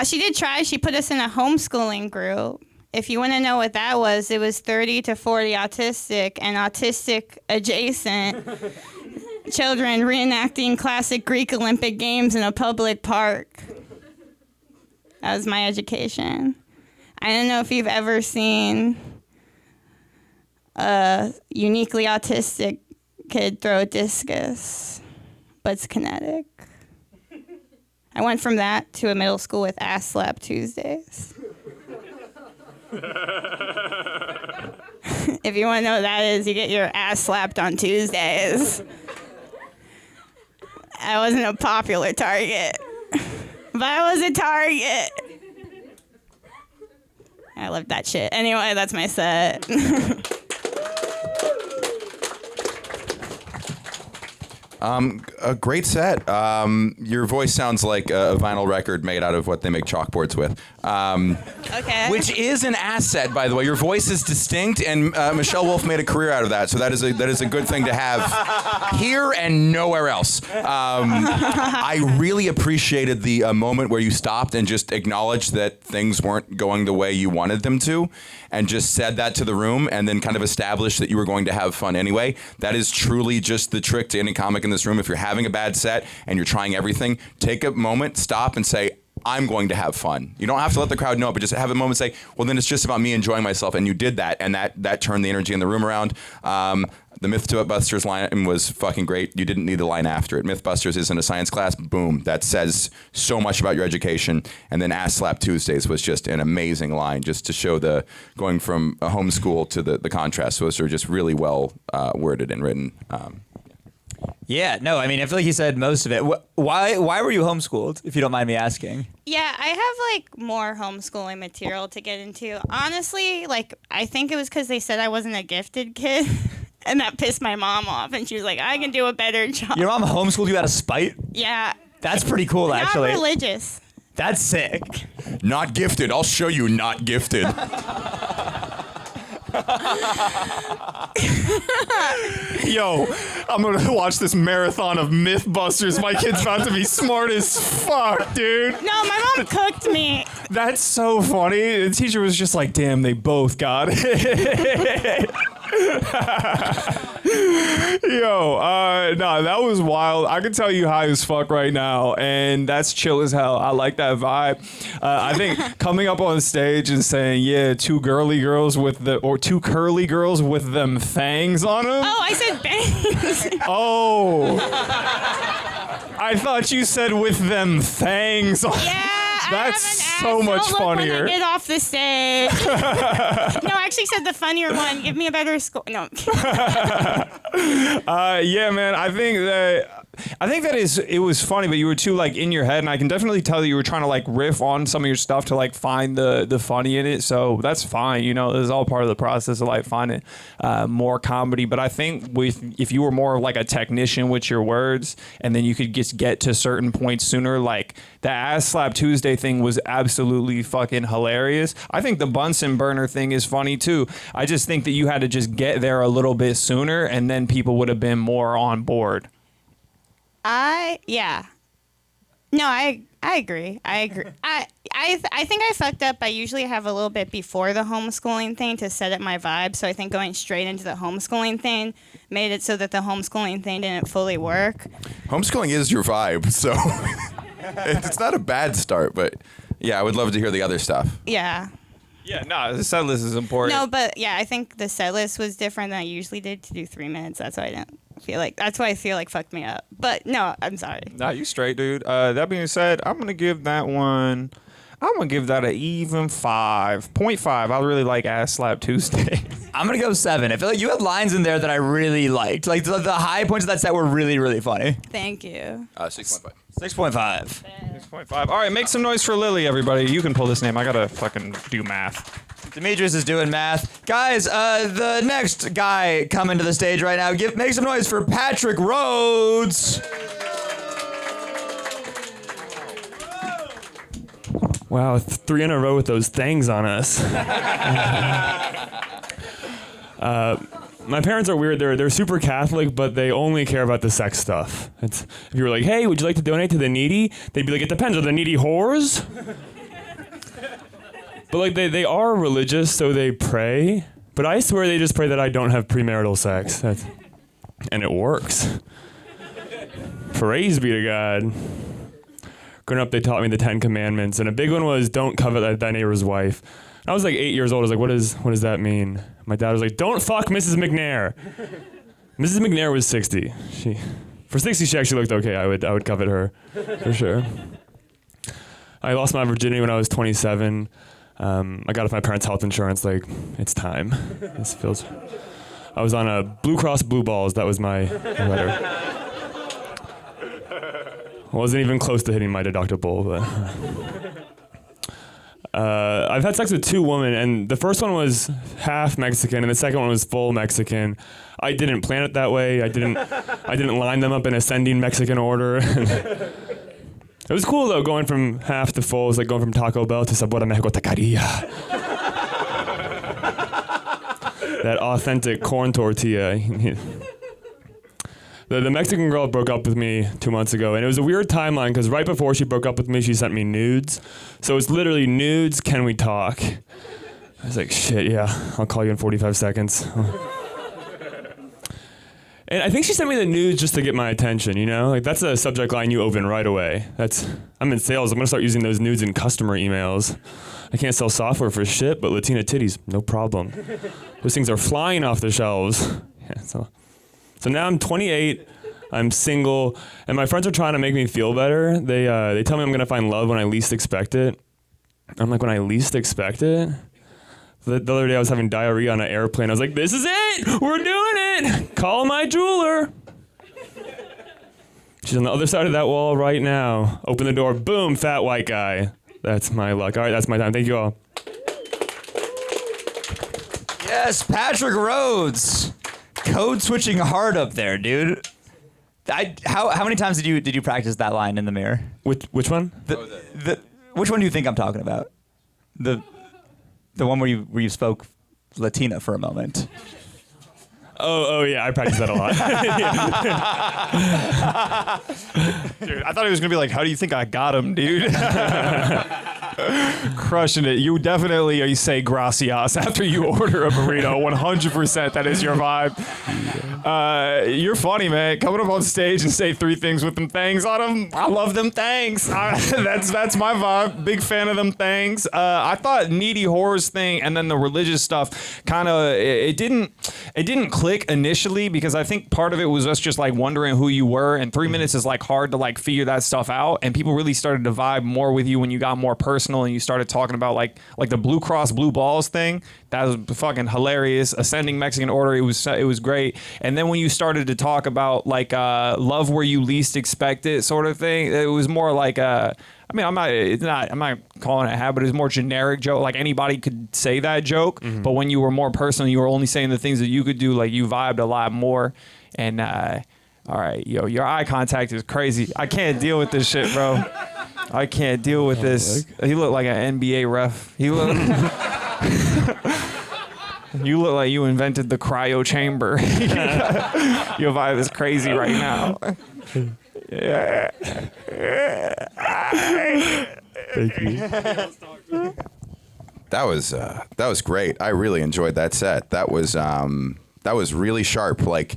She did try. She put us in a homeschooling group. If you want to know what that was, it was 30 to 40 autistic and autistic adjacent children reenacting classic Greek Olympic games in a public park. That was my education. I don't know if you've ever seen a uniquely autistic kid throw a discus, but it's kinetic. I went from that to a middle school with ass slap Tuesdays. If you want to know what that is, you get your ass slapped on Tuesdays. I wasn't a popular target, but I was a target. I love that shit. Anyway, that's my set. A great set. Your voice sounds like a vinyl record made out of what they make chalkboards with. Okay. Which is an asset, by the way. Your voice is distinct, and Michelle Wolf made a career out of that. So that is a good thing to have here and nowhere else. I really appreciated the moment where you stopped and just acknowledged that things weren't going the way you wanted them to, and just said that to the room, and then kind of established that you were going to have fun anyway. That is truly just the trick to any comic in this room. If you're having a bad set and you're trying everything, take a moment, stop, and say, I'm going to have fun. You don't have to let the crowd know it, but just have a moment say, well, then it's just about me enjoying myself. And you did that, and that turned the energy in the room around. The Mythbusters line was fucking great. You didn't need the line after it. Mythbusters isn't a science class. Boom. That says so much about your education. And then Ass Slap Tuesdays was just an amazing line, just to show the going from a homeschool to the contrast. So those are just really well worded and written. Yeah, no, I mean, I feel like you said most of it. Why were you homeschooled, if you don't mind me asking? Yeah, I have more homeschooling material to get into. Honestly, I think it was because they said I wasn't a gifted kid, and that pissed my mom off, and she was like, I can do a better job. Your mom homeschooled you out of spite? Yeah. That's pretty cool, actually. Not religious. That's sick. Not gifted. I'll show you not gifted. Yo, I'm gonna watch this marathon of Mythbusters. My kid's about to be smart as fuck, dude. No, my mom cooked me. That's so funny. The teacher was just like, damn, they both got it. Yo, nah, that was wild. I can tell you high as fuck right now, and that's chill as hell. I like that vibe. I think coming up on stage and saying, yeah, two curly girls with them fangs on them. Oh, I said bangs. Oh. I thought you said with them fangs. Yeah, That's I have an ass. so much Don't look funnier. When I get off the stage. No, I actually said the funnier one. Give me a better score. No. Yeah, man. I think that it was funny, but you were too like in your head, and I can definitely tell that you were trying to like riff on some of your stuff to like find the funny in it. So that's fine. You know, this is all part of the process of like finding more comedy. But I think if you were more of like a technician with your words, and then you could just get to certain points sooner, like the ass slap Tuesday thing was absolutely fucking hilarious. I think the Bunsen burner thing is funny too. I just think that you had to just get there a little bit sooner, and then people would have been more on board. Yeah. No, I agree. I think I fucked up. I usually have a little bit before the homeschooling thing to set up my vibe. So I think going straight into the homeschooling thing made it so that the homeschooling thing didn't fully work. Homeschooling is your vibe, so it's not a bad start. But yeah, I would love to hear the other stuff. Yeah. Yeah, no, the set list is important. No, but yeah, I think the set list was different than I usually did to do 3 minutes. That's why I didn't feel like. That's why I feel like fucked me up. But no, I'm sorry. Nah, you straight, dude. That being said, I'm gonna give that an even 5.5. I really like Ass Slap Tuesday. I'm gonna go 7. I feel like you had lines in there that I really liked. Like the high points of that set were really, really funny. Thank you. 6.5. 6.5. 6.5. All right, make some noise for Lily, everybody. You can pull this name. I gotta fucking do math. Demetrius is doing math. Guys, the next guy coming to the stage right now, make some noise for Patrick Rhods. Wow, 3 in a row with those things on us. My parents are weird. They're super Catholic, but they only care about the sex stuff. If you were like, hey, would you like to donate to the needy? They'd be like, it depends. Are the needy whores? But like they are religious, so they pray. But I swear they just pray that I don't have premarital sex. And it works. Praise be to God. Growing up, they taught me the 10 Commandments, and a big one was don't covet thy neighbor's wife. I was like 8 years old. I was like, what does that mean? My dad was like, don't fuck Mrs. McNair. Mrs. McNair was 60. For 60, she actually looked okay. I would covet her, for sure. I lost my virginity when I was 27. I got off my parents' health insurance. Like, it's time. I was on a Blue Cross Blue Balls. That was my letter. I wasn't even close to hitting my deductible, but I've had sex with 2 women, and the first one was half Mexican, and the second one was full Mexican. I didn't plan it that way. I didn't line them up in ascending Mexican order. It was cool though, going from half to full. It was like going from Taco Bell to Sabor de Mexico Taqueria. That authentic corn tortilla. The Mexican girl broke up with me 2 months ago, and it was a weird timeline because right before she broke up with me, she sent me nudes. So it's literally nudes, can we talk? I was like, shit, yeah, I'll call you in 45 seconds. And I think she sent me the nudes just to get my attention, you know? Like, that's a subject line you open right away. I'm in sales. I'm going to start using those nudes in customer emails. I can't sell software for shit, but Latina titties, no problem. Those things are flying off the shelves. Yeah, so now I'm 28, I'm single, and my friends are trying to make me feel better. They tell me I'm going to find love when I least expect it. I'm like, when I least expect it? The other day I was having diarrhea on an airplane. I was like, this is it! We're doing it! Call my jeweler! She's on the other side of that wall right now. Open the door, boom, fat white guy. That's my luck. All right, that's my time. Thank you all. Yes, Patrick Rhods. Code switching hard up there, dude. How many times did you practice that line in the mirror? Which one? Which one do you think I'm talking about? The one where you spoke Latina for a moment. Oh yeah, I practice that a lot. Dude, I thought he was gonna be like, how do you think I got him, dude? Crushing it. You definitely you say gracias after you order a burrito. 100% that is your vibe. You're funny, man. Coming up on stage and say 3 things with them things on them. I love them things. That's my vibe. Big fan of them things. I thought needy horrors thing and then the religious stuff kind of it didn't click initially because I think part of it was us just like wondering who you were, and 3 minutes is like hard to like figure that stuff out, and people really started to vibe more with you when you got more personal and you started talking about like the Blue Cross Blue Balls thing. That was fucking hilarious. Ascending Mexican Order, it was great. And then when you started to talk about like love where you least expect it sort of thing, it was more like I'm not calling it a habit. It's more generic joke. Like anybody could say that joke, but when you were more personal, you were only saying the things that you could do. Like you vibed a lot more. And all right, yo, your eye contact is crazy. I can't deal with this shit, bro. I can't deal with this. He looked like an NBA ref. He looked. You look like you invented the cryo chamber. Your vibe is crazy right now. Yeah. Thank you. That was great. I really enjoyed that set. That was really sharp. Like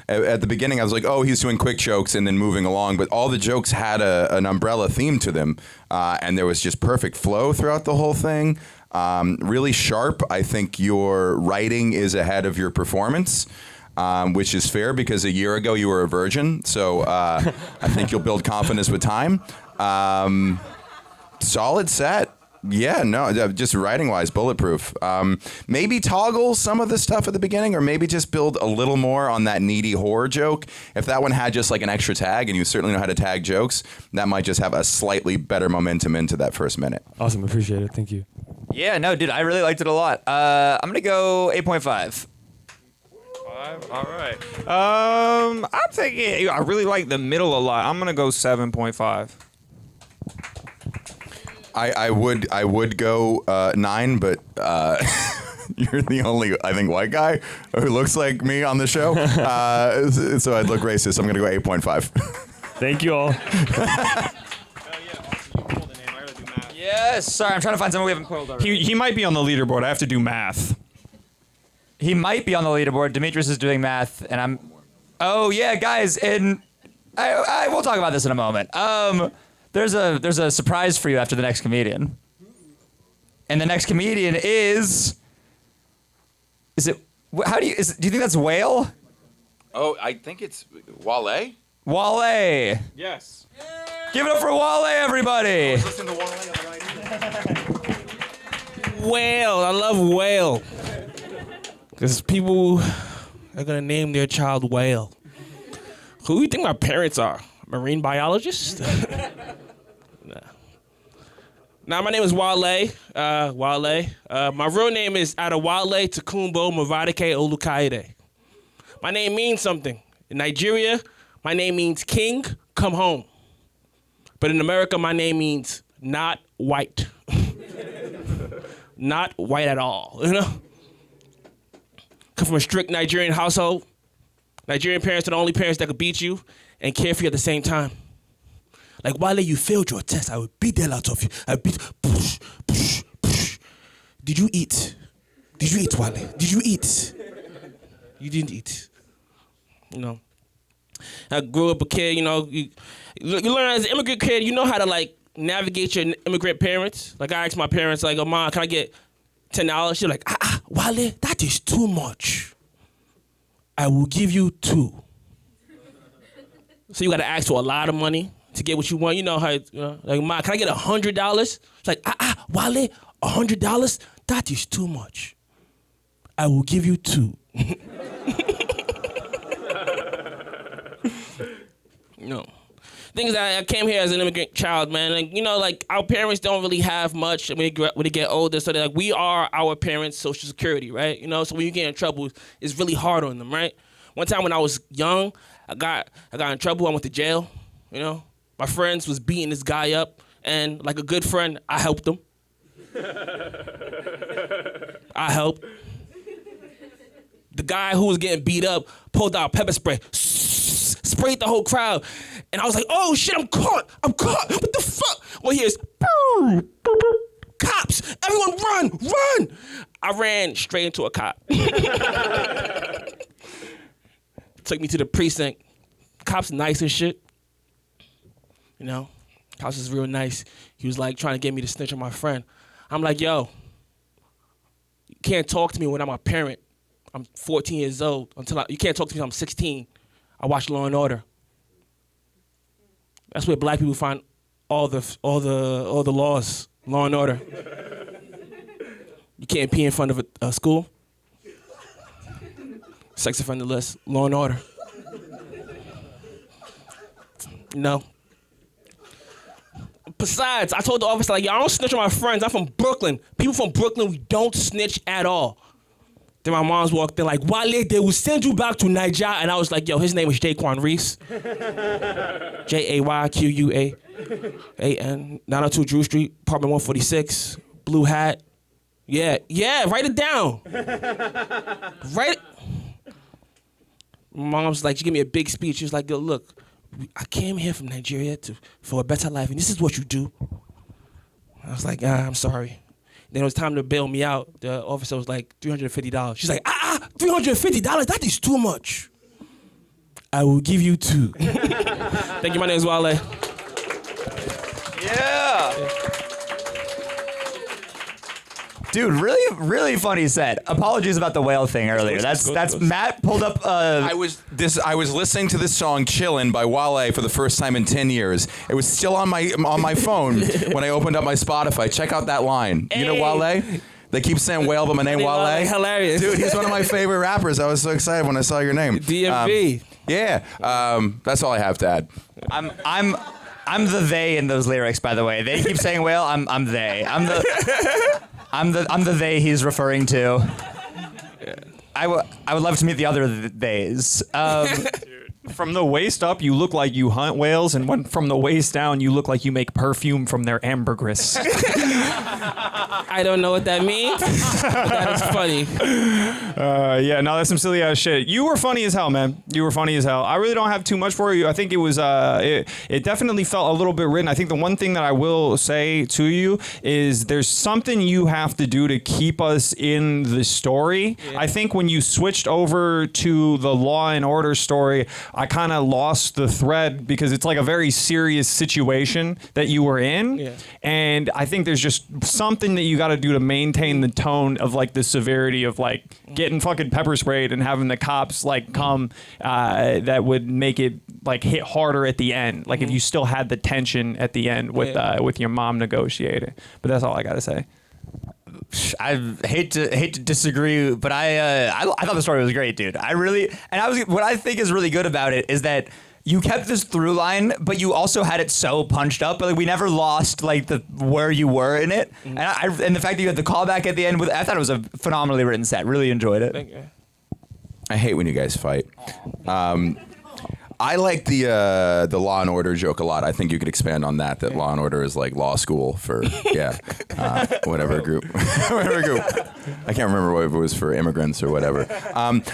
at the beginning, I was like, oh, he's doing quick jokes and then moving along. But all the jokes had an umbrella theme to them, and there was just perfect flow throughout the whole thing. Really sharp. I think your writing is ahead of your performance. Which is fair because a year ago you were a virgin. So I think you'll build confidence with time. Solid set. Yeah, no, just writing-wise, bulletproof. Maybe toggle some of the stuff at the beginning, or maybe just build a little more on that needy horror joke. If that one had just like an extra tag, and you certainly know how to tag jokes, that might just have a slightly better momentum into that first minute. Awesome, appreciate it. Thank you. Yeah, no, dude, I really liked it a lot. I'm gonna go 8.5. All right. I'm taking. I really like the middle a lot. I'm gonna go 7.5. I would go 9, but you're the only, I think, white guy who looks like me on the show. So I'd look racist. I'm going to go 8.5. Thank you all. Yes, sorry, I'm trying to find someone we haven't coiled already. He might be on the leaderboard. I have to do math. He might be on the leaderboard. Demetrius is doing math, and I'm... Oh, yeah, guys, and I we'll talk about this in a moment. There's a surprise for you after the next comedian. And the next comedian is it, do you think that's Whale? Oh, I think it's Wale. Wale. Yes. Give it up for Wale, everybody. Listen to Wale on the right. Whale. I love Whale. Because people are going to name their child Whale. Who do you think my parents are? Marine biologist? Now, my name is Wale. My real name is Adewale Tokunbo Mavadike Olukaide. My name means something. In Nigeria, my name means king, come home. But in America, my name means not white. Not white at all, you know? Come from a strict Nigerian household. Nigerian parents are the only parents that could beat you and care for you at the same time. Like, Wale, you failed your test. I would beat the hell out of you. I would beat, push, push, push. Did you eat? Did you eat, Wale? Did you eat? You didn't eat. You know, I grew up a kid, you know, you learn as an immigrant kid, you know how to, like, navigate your immigrant parents. Like, I asked my parents, like, oh, Mom, can I get $10? She's like, Wale, that is too much. I will give you 2. So you got to ask for a lot of money to get what you want. You know how, like, Ma, can I get $100? It's like, Wale, $100? That is too much. I will give you 2. No. Thing is, I came here as an immigrant child, man. Like, you know, like, our parents don't really have much when they get older. So they're like, we are our parents' Social Security, right? You know, so when you get in trouble, it's really hard on them, right? One time when I was young, I got in trouble. I went to jail, you know. My friends was beating this guy up, and like a good friend, I helped him. I helped. The guy who was getting beat up pulled out pepper spray, sprayed the whole crowd, and I was like, oh shit, I'm caught. What the fuck? Well, here's, cops! Everyone run! I ran straight into a cop. Took me to the precinct. Cops nice and shit. You know, cops is real nice. He was like trying to get me to snitch on my friend. I'm like, yo, you can't talk to me when I'm a parent. I'm 14 years old. You can't talk to me until I'm 16. I watch Law and Order. That's where black people find all the laws. Law and Order. You can't pee in front of a school. Sex offender list. Law and Order. No. Besides, I told the officer, like, yo, I don't snitch on my friends. I'm from Brooklyn. People from Brooklyn, we don't snitch at all. Then my mom's walked in like, Wale, they will send you back to Niger. And I was like, yo, his name is Jaquan Reese. Jayquan, 902 Drew Street, apartment 146, blue hat. Yeah, write it down. Write it. My mom's like, she gave me a big speech. She was like, yo, look, I came here from Nigeria for a better life, and this is what you do. I was like, I'm sorry. Then it was time to bail me out. The officer was like, $350. She's like, $350? That is too much. I will give you 2. Thank you, my name is Wale. Yeah. Dude, really, really funny set. Apologies about the whale thing earlier. That's Matt pulled up. I was listening to this song "Chillin'" by Wale for the first time in 10 years. It was still on my phone when I opened up my Spotify. Check out that line. You know Wale? They keep saying whale, but my name Wale. Hilarious, dude. He's one of my favorite rappers. I was so excited when I saw your name. DMV. That's all I have to add. I'm the they in those lyrics, by the way. They keep saying whale. I'm they. I'm the they he's referring to. I would love to meet the other theys. From the waist up, you look like you hunt whales, and from the waist down, you look like you make perfume from their ambergris. I don't know what that means, but that is funny. That's some silly ass shit. You were funny as hell, man. You were funny as hell. I really don't have too much for you. I think it was, it definitely felt a little bit written. I think the one thing that I will say to you is there's something you have to do to keep us in the story. Yeah. I think when you switched over to the Law and Order story, I kind of lost the thread because it's like a very serious situation that you were in. Yeah. And I think there's just something that you got to do to maintain the tone of like the severity of like getting fucking pepper sprayed and having the cops like come that would make it like hit harder at the end. Like if you still had the tension at the end with your mom negotiating. But that's all I got to say. I hate to disagree, but I thought the story was great, dude. What I think is really good about it is that you kept this through line, but you also had it so punched up. But like we never lost like the where you were in it, and the fact that you had the callback at the end. I thought it was a phenomenally written set. Really enjoyed it. Thank you. I hate when you guys fight. I like the Law and Order joke a lot. I think you could expand on that. That Law and Order is like law school for whatever group. Whatever group. I can't remember what it was for immigrants or whatever.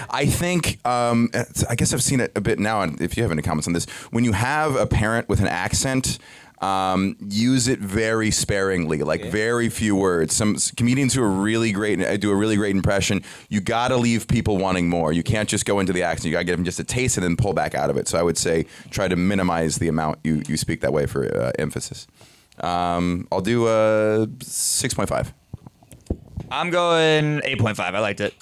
I think I guess I've seen it a bit now. And if you have any comments on this, when you have a parent with an accent. Use it very sparingly, like very few words. Some comedians who are really great do a really great impression. You got to leave people wanting more. You can't just go into the accent. You got to give them just a taste and then pull back out of it. So I would say try to minimize the amount you speak that way for emphasis. I'll do 6.5. I'm going 8.5. I liked it.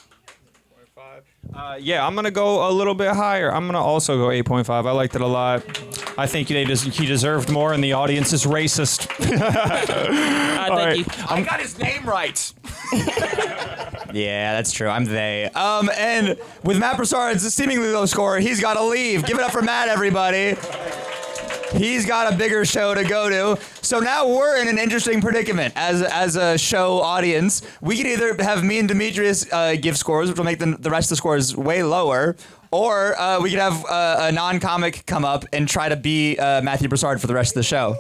I'm gonna go a little bit higher. I'm gonna also go 8.5. I liked it a lot. I think he deserved more, and the audience is racist. Thank you. I got his name right. Yeah, that's true. I'm they. And with Matt Broussard's seemingly low score, he's got to leave. Give it up for Matt, everybody. He's got a bigger show to go to. So now we're in an interesting predicament as a show audience. We could either have me and Demetrius give scores, which will make the rest of the scores way lower, or we could have a non-comic come up and try to be Matthew Broussard for the rest of the show.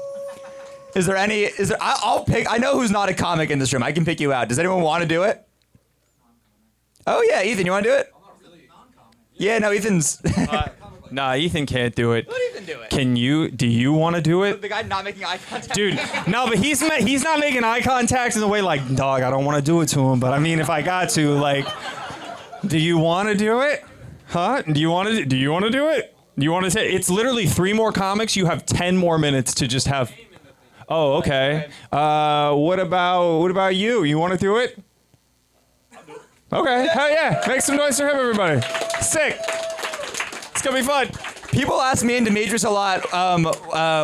I'll pick. I know who's not a comic in this room. I can pick you out. Does anyone want to do it? Oh yeah, Ethan, you want to do it? I'm not really non-comic. Yeah, no, Ethan's. Nah, Ethan can't do it. do it. Do you want to do it? The guy not making eye contact. Dude, no, but he's not making eye contact in the way like, dog, I don't want to do it to him, but I mean, if I got to, like, do you want to do it? Huh? Do you want to do it? Do you want to say it's literally 3 more comics. You have 10 more minutes to just have. Oh, okay. What about you? You want to do it? Okay. Hell yeah. Make some noise for him, everybody. Sick. It's gonna be fun. People ask me and Demetrius a lot,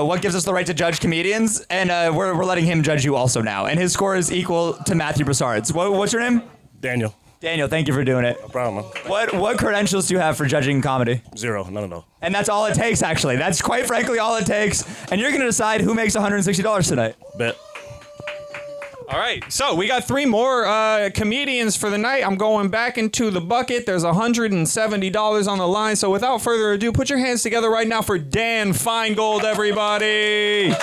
what gives us the right to judge comedians, and we're letting him judge you also now. And his score is equal to Matthew Broussard's. What's your name? Daniel. Daniel, thank you for doing it. No problem. What credentials do you have for judging comedy? 0. None at all. And that's all it takes, actually. That's quite frankly all it takes. And you're going to decide who makes $160 tonight. Bet. All right, so we got 3 more comedians for the night. I'm going back into the bucket. There's $170 on the line. So without further ado, put your hands together right now for Dan Finegold, everybody.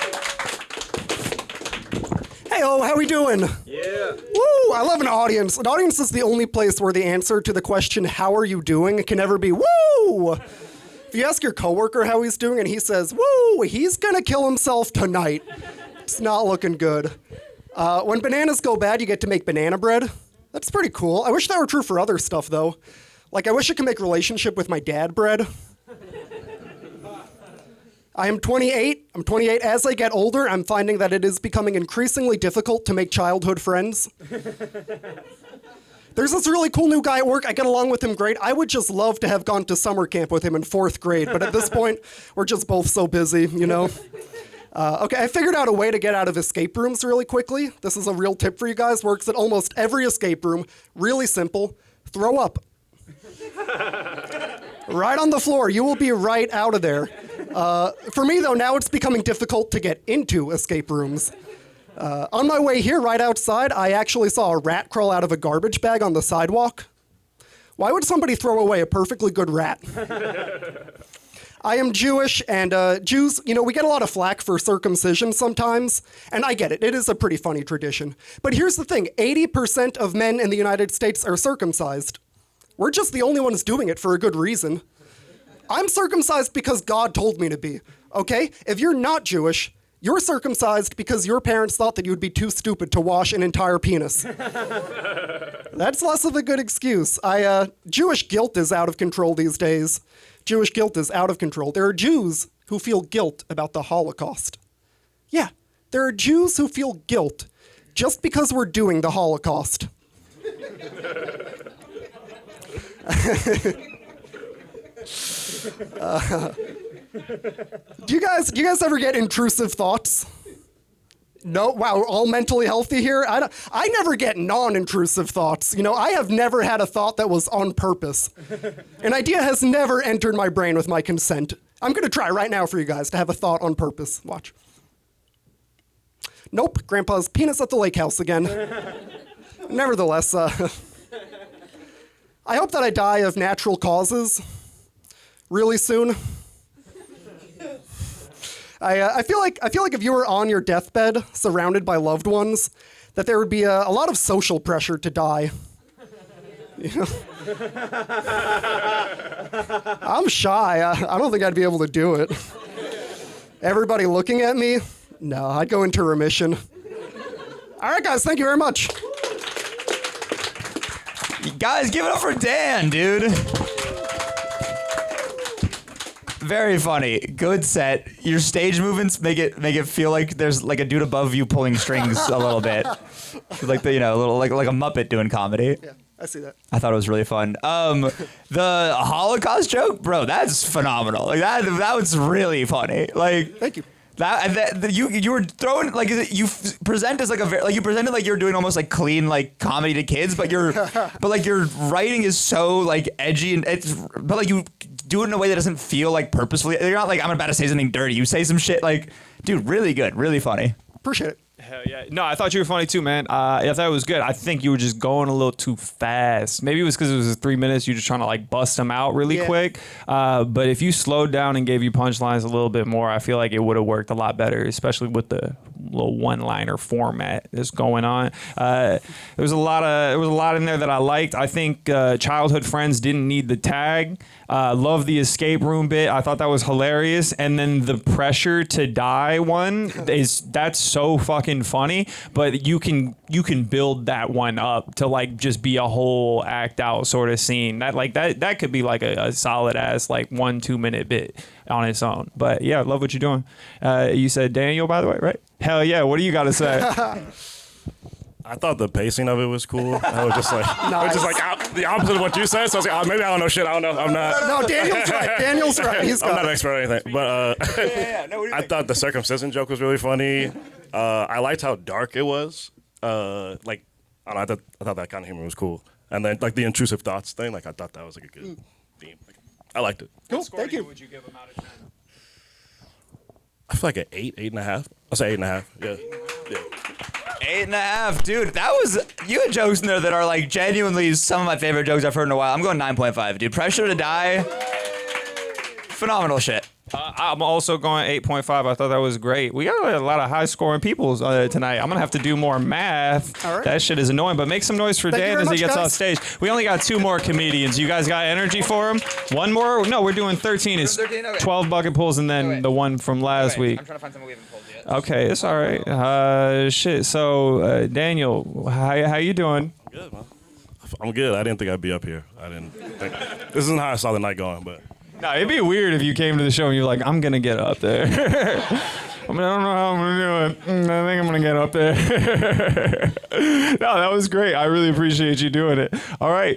Hey-o, how we doing? Yeah. Woo! I love an audience. An audience is the only place where the answer to the question, how are you doing, can ever be, woo! If you ask your coworker how he's doing and he says, woo, he's gonna kill himself tonight. It's not looking good. When bananas go bad, you get to make banana bread. That's pretty cool. I wish that were true for other stuff, though. Like, I wish I could make relationship with my dad bread. I am 28. I'm 28. As I get older, I'm finding that it is becoming increasingly difficult to make childhood friends. There's this really cool new guy at work. I get along with him great. I would just love to have gone to summer camp with him in 4th grade, but at this point, we're just both so busy, you know? Okay, I figured out a way to get out of escape rooms really quickly. This is a real tip for you guys. Works at almost every escape room. Really simple. Throw up. Right on the floor. You will be right out of there. For me, though, now it's becoming difficult to get into escape rooms. On my way here, right outside, I actually saw a rat crawl out of a garbage bag on the sidewalk. Why would somebody throw away a perfectly good rat? I am Jewish, and Jews, you know, we get a lot of flack for circumcision sometimes, and I get it. It is a pretty funny tradition. But here's the thing. 80% of men in the United States are circumcised. We're just the only ones doing it for a good reason. I'm circumcised because God told me to be, okay? If you're not Jewish, you're circumcised because your parents thought that you would be too stupid to wash an entire penis. That's less of a good excuse. Jewish guilt is out of control these days. Jewish guilt is out of control. There are Jews who feel guilt about the Holocaust. Yeah, there are Jews who feel guilt just because we're doing the Holocaust. Do you guys ever get intrusive thoughts? No? Wow, we're all mentally healthy here? I never get non-intrusive thoughts. You know, I have never had a thought that was on purpose. An idea has never entered my brain with my consent. I'm gonna try right now for you guys to have a thought on purpose. Watch. Nope, Grandpa's penis at the lake house again. Nevertheless, I hope that I die of natural causes really soon. I feel like if you were on your deathbed, surrounded by loved ones, that there would be a lot of social pressure to die. You know? I'm shy. I don't think I'd be able to do it. Everybody looking at me? No, I'd go into remission. All right, guys, thank you very much. Guys, give it up for Dan, dude. Very funny. Good set. Your stage movements make it feel like there's like a dude above you pulling strings a little bit. Like the, you know, a little like a Muppet doing comedy. Yeah, I see that. I thought it was really fun. The Holocaust joke, bro, that's phenomenal. Like that was really funny. Like, thank you. That you were throwing like you present as like you presented like you're doing almost like clean like comedy to kids, but your writing is so like edgy and but like you do it in a way that doesn't feel like purposefully. You're not like I'm about to say something dirty. You say some shit like, dude, really good, really funny. Appreciate it. Hell yeah. No, I thought you were funny too, man. I thought it was good. I think you were just going a little too fast. Maybe it was because it was 3 minutes. You're just trying to like bust them out really quick. But if you slowed down and gave you punchlines a little bit more, I feel like it would have worked a lot better, especially with the little one-liner format that's going on. There was a lot in there that I liked. I think childhood friends didn't need the tag. Love the escape room bit. I thought that was hilarious. And then the pressure to die one that's so fucking funny. But you can build that one up to like just be a whole act out sort of scene. That could be like a solid ass like 1-2 minute bit on its own. But yeah, love what you're doing. You said Daniel, by the way, right? Hell yeah. What do you got to say? I thought the pacing of it was cool. I was just like, the opposite of what you said. So I was like, maybe I don't know shit. I don't know. I'm not. No, Daniel's right. Daniel's right. I'm not an expert or anything. But I thought the circumcision joke was really funny. I liked how dark it was. I thought that kind of humor was cool. And then like the intrusive thoughts thing, like I thought that was like a good theme. I liked it. Cool. Thank you. Would you give him out of 10? I feel like an 8.5. I'll say 8.5. Yeah. 8.5, dude. That was, you had jokes in there that are like genuinely some of my favorite jokes I've heard in a while. I'm going 9.5, dude. Pressure to die, phenomenal shit. I'm also going 8.5. I thought that was great. We got a lot of high-scoring people tonight. I'm going to have to do more math. All right. That shit is annoying, but make some noise for Thank you Dan very as he much, gets guys. off stage. We only got 2 more comedians. You guys got energy for him? One more? No, we're doing 13. It's 13? Okay. 12 bucket pulls and then the one from last week. I'm trying to find someone we haven't pulled yet. Okay, it's all right. Shit. So, Daniel, how you doing? Good, man. I'm good. I didn't think I'd be up here. I didn't think. This isn't how I saw the night going, but. No, it'd be weird if you came to the show and you're like, I'm going to get up there. I mean, I don't know how I'm going to do it. I think I'm going to get up there. No, that was great. I really appreciate you doing it. All right.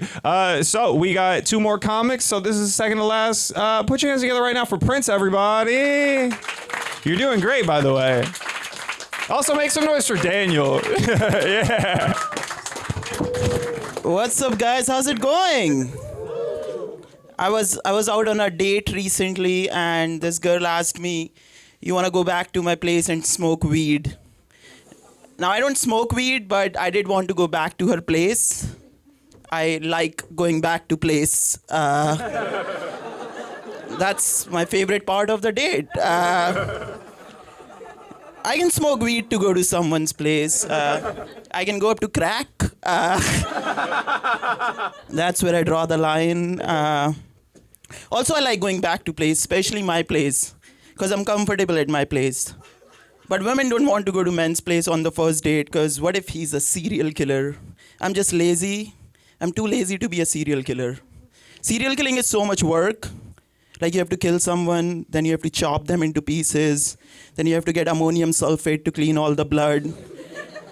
So we got 2 more comics. So this is second to last. Put your hands together right now for Prince, everybody. You're doing great, by the way. Also, make some noise for Daniel. Yeah. What's up, guys? How's it going? I was out on a date recently, and this girl asked me, "You want to go back to my place and smoke weed?" Now, I don't smoke weed, but I did want to go back to her place. I like going back to place. That's my favorite part of the date. I can smoke weed to go to someone's place. I can go up to crack. That's where I draw the line. Also, I like going back to place, especially my place, because I'm comfortable at my place. But women don't want to go to men's place on the first date, because what if he's a serial killer? I'm just lazy. I'm too lazy to be a serial killer. Serial killing is so much work. Like, you have to kill someone, then you have to chop them into pieces, then you have to get ammonium sulfate to clean all the blood.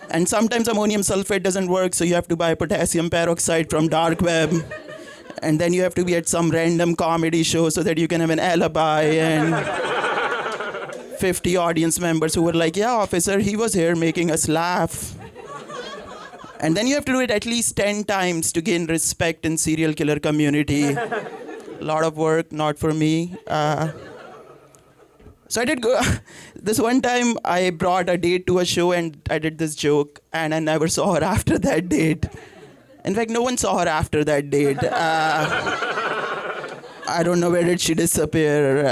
And sometimes ammonium sulfate doesn't work, so you have to buy potassium peroxide from dark web. And then you have to be at some random comedy show so that you can have an alibi, and 50 audience members who were like, "Yeah, officer, he was here making us laugh." And then you have to do it at least 10 times to gain respect in serial killer community. A lot of work, not for me. So I did go. This one time I brought a date to a show and I did this joke, and I never saw her after that date. In fact, no one saw her after that date. I don't know where did she disappear.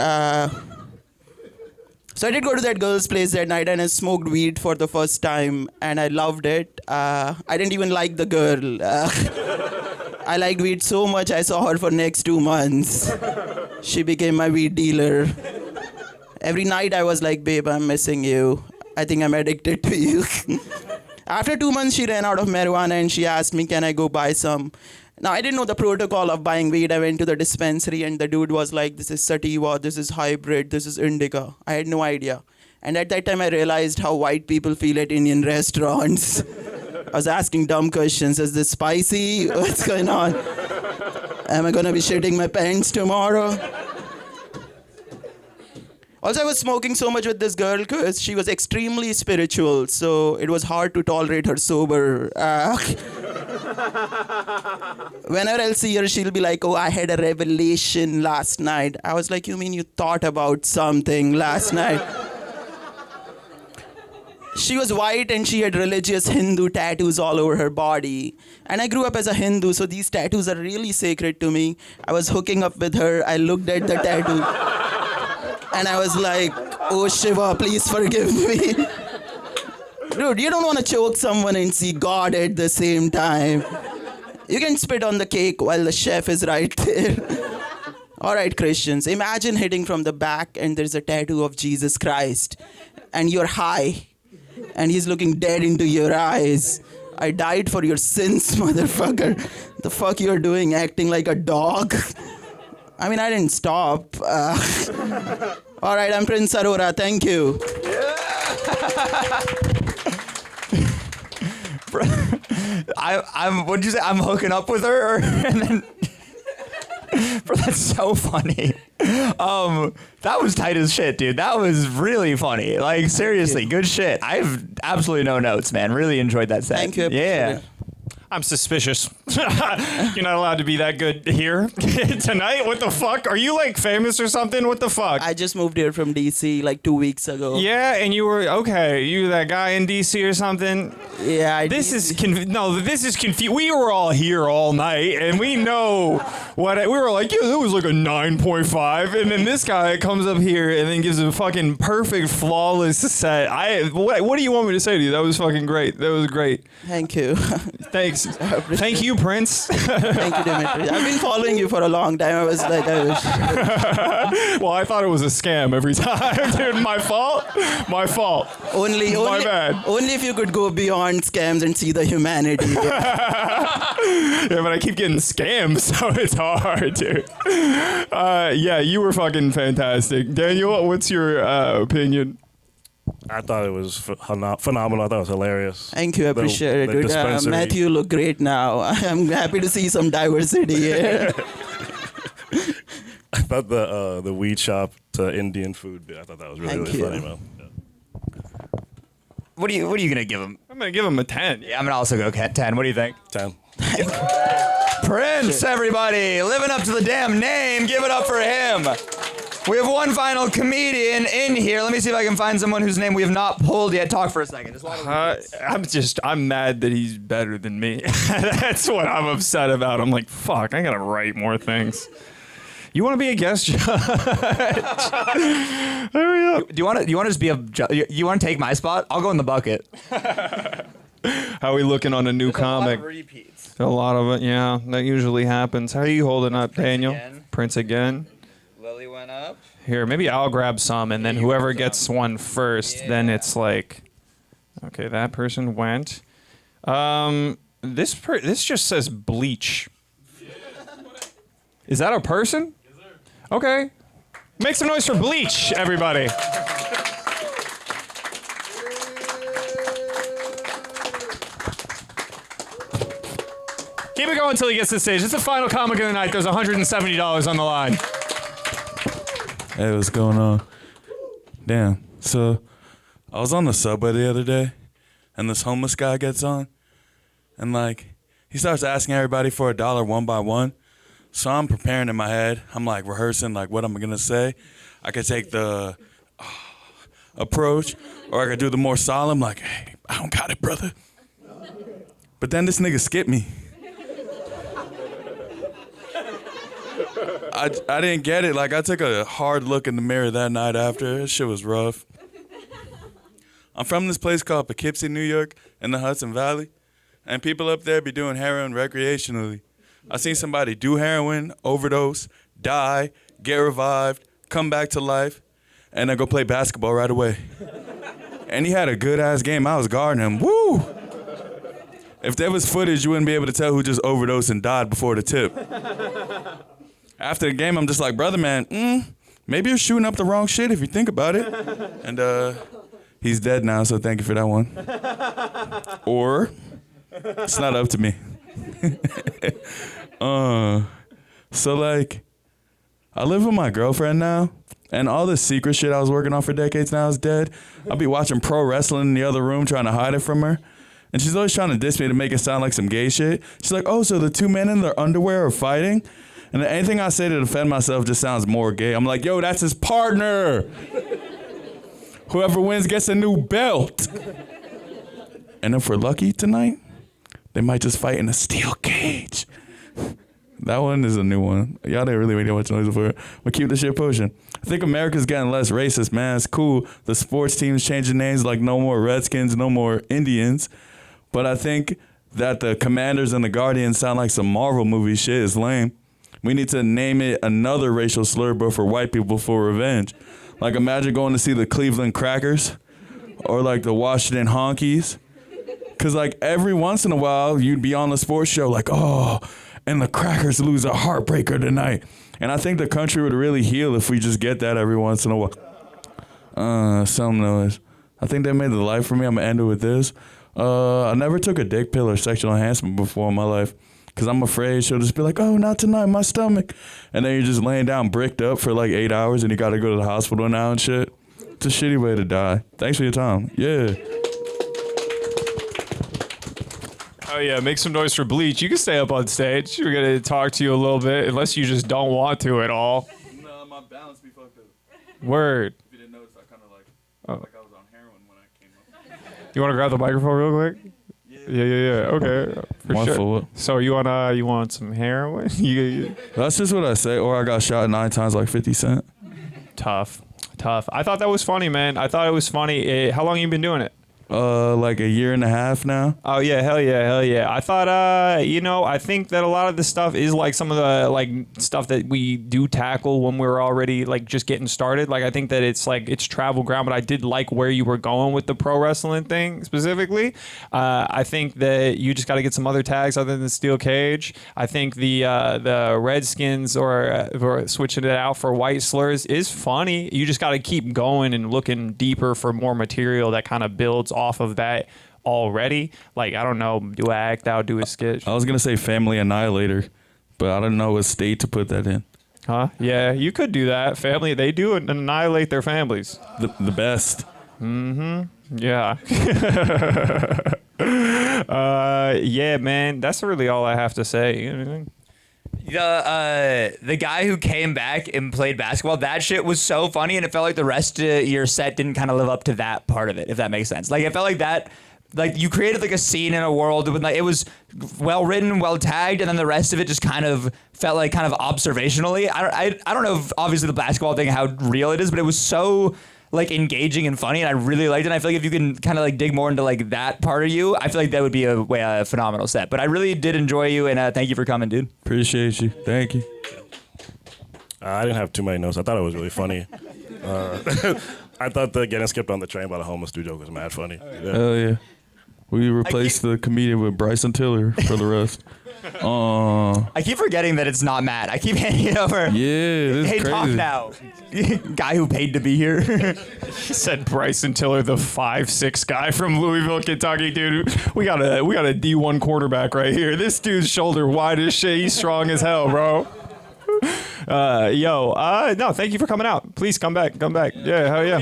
So I did go to that girl's place that night and I smoked weed for the first time and I loved it. I didn't even like the girl. I liked weed so much I saw her for next 2 months. She became my weed dealer. Every night I was like, "Babe, I'm missing you. I think I'm addicted to you." After 2 months, she ran out of marijuana and she asked me, "Can I go buy some?" Now, I didn't know the protocol of buying weed. I went to the dispensary and the dude was like, "This is sativa, this is hybrid, this is indica." I had no idea. And at that time, I realized how white people feel at Indian restaurants. I was asking dumb questions. Is this spicy? What's going on? Am I going to be shitting my pants tomorrow? Also, I was smoking so much with this girl because she was extremely spiritual, so it was hard to tolerate her sober. Whenever I'll see her, she'll be like, "Oh, I had a revelation last night." I was like, "You mean you thought about something last night?" She was white and she had religious Hindu tattoos all over her body. And I grew up as a Hindu, so these tattoos are really sacred to me. I was hooking up with her. I looked at the tattoo. And I was like, "Oh, Shiva, please forgive me." Dude, you don't want to choke someone and see God at the same time. You can spit on the cake while the chef is right there. All right, Christians, imagine hitting from the back and there's a tattoo of Jesus Christ. And you're high. And he's looking dead into your eyes. I died for your sins, motherfucker. The fuck you're doing, acting like a dog? I mean, I didn't stop. All right, I'm Prince Aurora. Thank you. What'd you say? I'm hooking up with her, and then, bro, that's so funny. That was tight as shit, dude. That was really funny. Like, seriously, good shit. I have absolutely no notes, man. Really enjoyed that set. Thank you. Yeah. I'm suspicious. You're not allowed to be that good here tonight? What the fuck? Are you like famous or something? What the fuck? I just moved here from DC like 2 weeks ago. Yeah, and you were, okay, you that guy in DC or something? Yeah, This is confused. We were all here all night, and we know we were like, yeah, that was like a 9.5, and then this guy comes up here and then gives a fucking perfect, flawless set. What do you want me to say to you? That was fucking great. That was great. Thank you. Thanks. Thank you, Prince. Thank you, Demetrius. I've been following you for a long time. I was like, well, I thought it was a scam every time, dude. My fault. My bad. Only if you could go beyond scams and see the humanity. Yeah, but I keep getting scammed, so it's hard, dude. Yeah, you were fucking fantastic. Daniel, what's your opinion? I thought it was phenomenal. I thought it was hilarious. Thank you, I appreciate it. Dude. Matthew, look great now. I'm happy to see some diversity here. I thought the weed shop to Indian food bit, I thought that was really funny, man. Yeah. What are you gonna give him? I'm gonna give him a 10. Yeah, I'm gonna also go 10. What do you think? 10. Prince, everybody, living up to the damn name. Give it up for him. We have one final comedian in here. Let me see if I can find someone whose name we have not pulled yet. Talk for a second. I'm mad that he's better than me. That's what I'm upset about. I'm like, fuck, I gotta write more things. You want to be a guest judge? Hurry up. Do you want to just be you want to take my spot? I'll go in the bucket. How are we looking on a new comic? A lot of repeats. A lot of it, yeah. That usually happens. How are you holding up, Daniel? Again. Prince again. Lily went up. Here, maybe I'll grab some, and then whoever gets one first, then it's like, okay, that person went. This just says Bleach. Is that a person? Okay. Make some noise for Bleach, everybody. Keep it going until he gets to the stage. It's the final comic of the night. There's $170 on the line. Hey, what's going on? Damn. So, I was on the subway the other day, and this homeless guy gets on, and like, he starts asking everybody for $1 one by one. So I'm preparing in my head. I'm like rehearsing like what I'm gonna say. I could take the approach, or I could do the more solemn, like, hey, I don't got it, brother. But then this nigga skipped me. I didn't get it. Like, I took a hard look in the mirror that night after. This shit was rough. I'm from this place called Poughkeepsie, New York, in the Hudson Valley. And people up there be doing heroin recreationally. I seen somebody do heroin, overdose, die, get revived, come back to life, and then go play basketball right away. And he had a good-ass game. I was guarding him. Woo! If there was footage, you wouldn't be able to tell who just overdosed and died before the tip. After the game, I'm just like, brother, man, maybe you're shooting up the wrong shit if you think about it. And he's dead now, so thank you for that one. Or, it's not up to me. So like, I live with my girlfriend now, and all the secret shit I was working on for decades now is dead. I'll be watching pro wrestling in the other room trying to hide it from her. And she's always trying to diss me to make it sound like some gay shit. She's like, oh, so the two men in their underwear are fighting? And anything I say to defend myself just sounds more gay. I'm like, yo, that's his partner. Whoever wins gets a new belt. And if we're lucky tonight, they might just fight in a steel cage. That one is a new one. Y'all didn't really make that much noise before. But keep the shit pushing. I think America's getting less racist, man. It's cool. The sports teams changing names like no more Redskins, no more Indians. But I think that the Commanders and the Guardians sound like some Marvel movie shit. Is lame. We need to name it another racial slur, but for white people for revenge. Like imagine going to see the Cleveland Crackers or like the Washington Honkies. Cause like every once in a while you'd be on the sports show like, oh, and the Crackers lose a heartbreaker tonight. And I think the country would really heal if we just get that every once in a while. Some noise. I think they made the life for me. I'm gonna end it with this. I never took a dick pill or sexual enhancement before in my life. Cause I'm afraid she'll just be like, oh, not tonight, my stomach. And then you're just laying down bricked up for like 8 hours and you gotta go to the hospital now and shit. It's a shitty way to die. Thanks for your time. Yeah. Oh yeah, make some noise for Bleach. You can stay up on stage. We're gonna talk to you a little bit, unless you just don't want to at all. No, my balance be fucked up. Word. If you didn't notice, I kind of like Oh. like I was on heroin when I came up. You want to grab the microphone real quick? Yeah. Okay, for One sure. foot. So you want some heroin? That's just what I say. Or I got shot 9 times like 50 Cent. Tough. I thought that was funny, man. I thought it was funny. How long you been doing it? Like a year and a half now. Oh yeah, hell yeah. I thought, I think that a lot of the stuff is like some of the like stuff that we do tackle when we're already like just getting started. Like I think that it's travel ground, but I did like where you were going with the pro wrestling thing specifically. I think that you just got to get some other tags other than steel cage. I think the Redskins or switching it out for white slurs is funny. You just got to keep going and looking deeper for more material that kind of builds off of that already. Like, I don't know, do a act out, do a sketch. I was gonna say Family Annihilator, but I don't know what state to put that in. Huh? Yeah, you could do that. Family, they do annihilate their families. The best. Mm-hmm. Yeah. Yeah, man. That's really all I have to say. You know anything? The guy who came back and played basketball, that shit was so funny, and it felt like the rest of your set didn't kind of live up to that part of it, if that makes sense. Like, it felt like that, like, you created, like, a scene in a world with, like, it was well written, well tagged, and then the rest of it just kind of felt like kind of observationally. I don't know if, obviously, the basketball thing, how real it is, but it was so, like, engaging and funny, and I really liked it. And I feel like if you can kind of like dig more into like that part of you, I feel like that would be a phenomenal set. But I really did enjoy you, and thank you for coming, dude. Appreciate you. Thank you. I didn't have too many notes. I thought it was really funny. I thought the getting skipped on the train by the homeless dude joke was mad funny. Yeah. Hell yeah. We replaced the comedian with Bryson Tiller for the rest. I keep forgetting that it's not Matt. I keep handing it over. Yeah, this Hey, is talk crazy. now. Guy who paid to be here. He said Bryson Tiller, the 5'6" guy from Louisville, Kentucky, dude. We got a D1 quarterback right here. This dude's shoulder wide as shit. He's strong as hell, bro. No, thank you for coming out. Please come back. Yeah, hell yeah.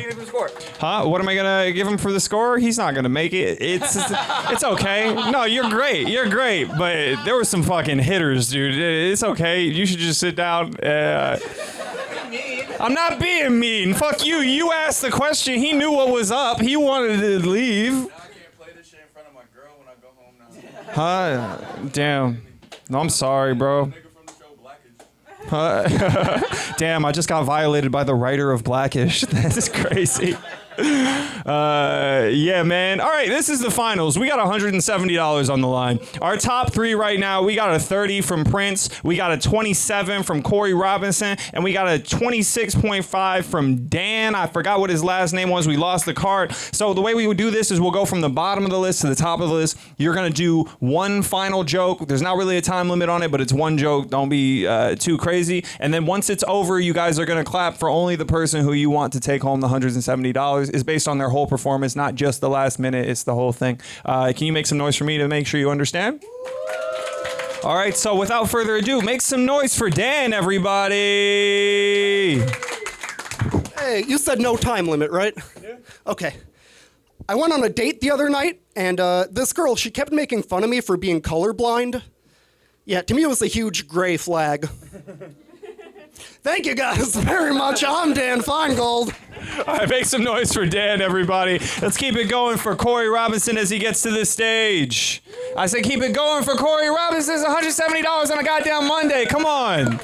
Huh? What am I gonna give him for the score? He's not gonna make it. It's okay. No, you're great. But there were some fucking hitters, dude. It's okay. You should just sit down. I'm not being mean. Fuck you. You asked the question. He knew what was up. He wanted to leave. I can't play this shit in front of my girl when I go home now. Huh? Damn. No, I'm sorry, bro. Damn, I just got violated by the writer of Blackish. That is crazy. Yeah, man. All right, this is the finals. We got $170 on the line. Our top three right now, we got a 30 from Prince, we got a 27 from Cory Robinson, and we got a 26.5 from Dan. I forgot what his last name was. We lost the card. So the way we would do this is we'll go from the bottom of the list to the top of the list. You're going to do one final joke. There's not really a time limit on it, but it's one joke. Don't be too crazy. And then once it's over, you guys are going to clap for only the person who you want to take home the $170. Is based on their whole performance, not just the last minute. It's the whole thing. Can you make some noise for me to make sure you understand? All right, so without further ado, make some noise for Dan, everybody. Hey, you said no time limit, right? Yeah. Okay. I went on a date the other night, and this girl, she kept making fun of me for being colorblind. Yeah, to me it was a huge gray flag. Thank you guys very much. I'm Dan Finegold. All right, make some noise for Dan, everybody. Let's keep it going for Cory Robinson as he gets to the stage. I said keep it going for Cory Robinson. It's $170 on a goddamn Monday. Come on.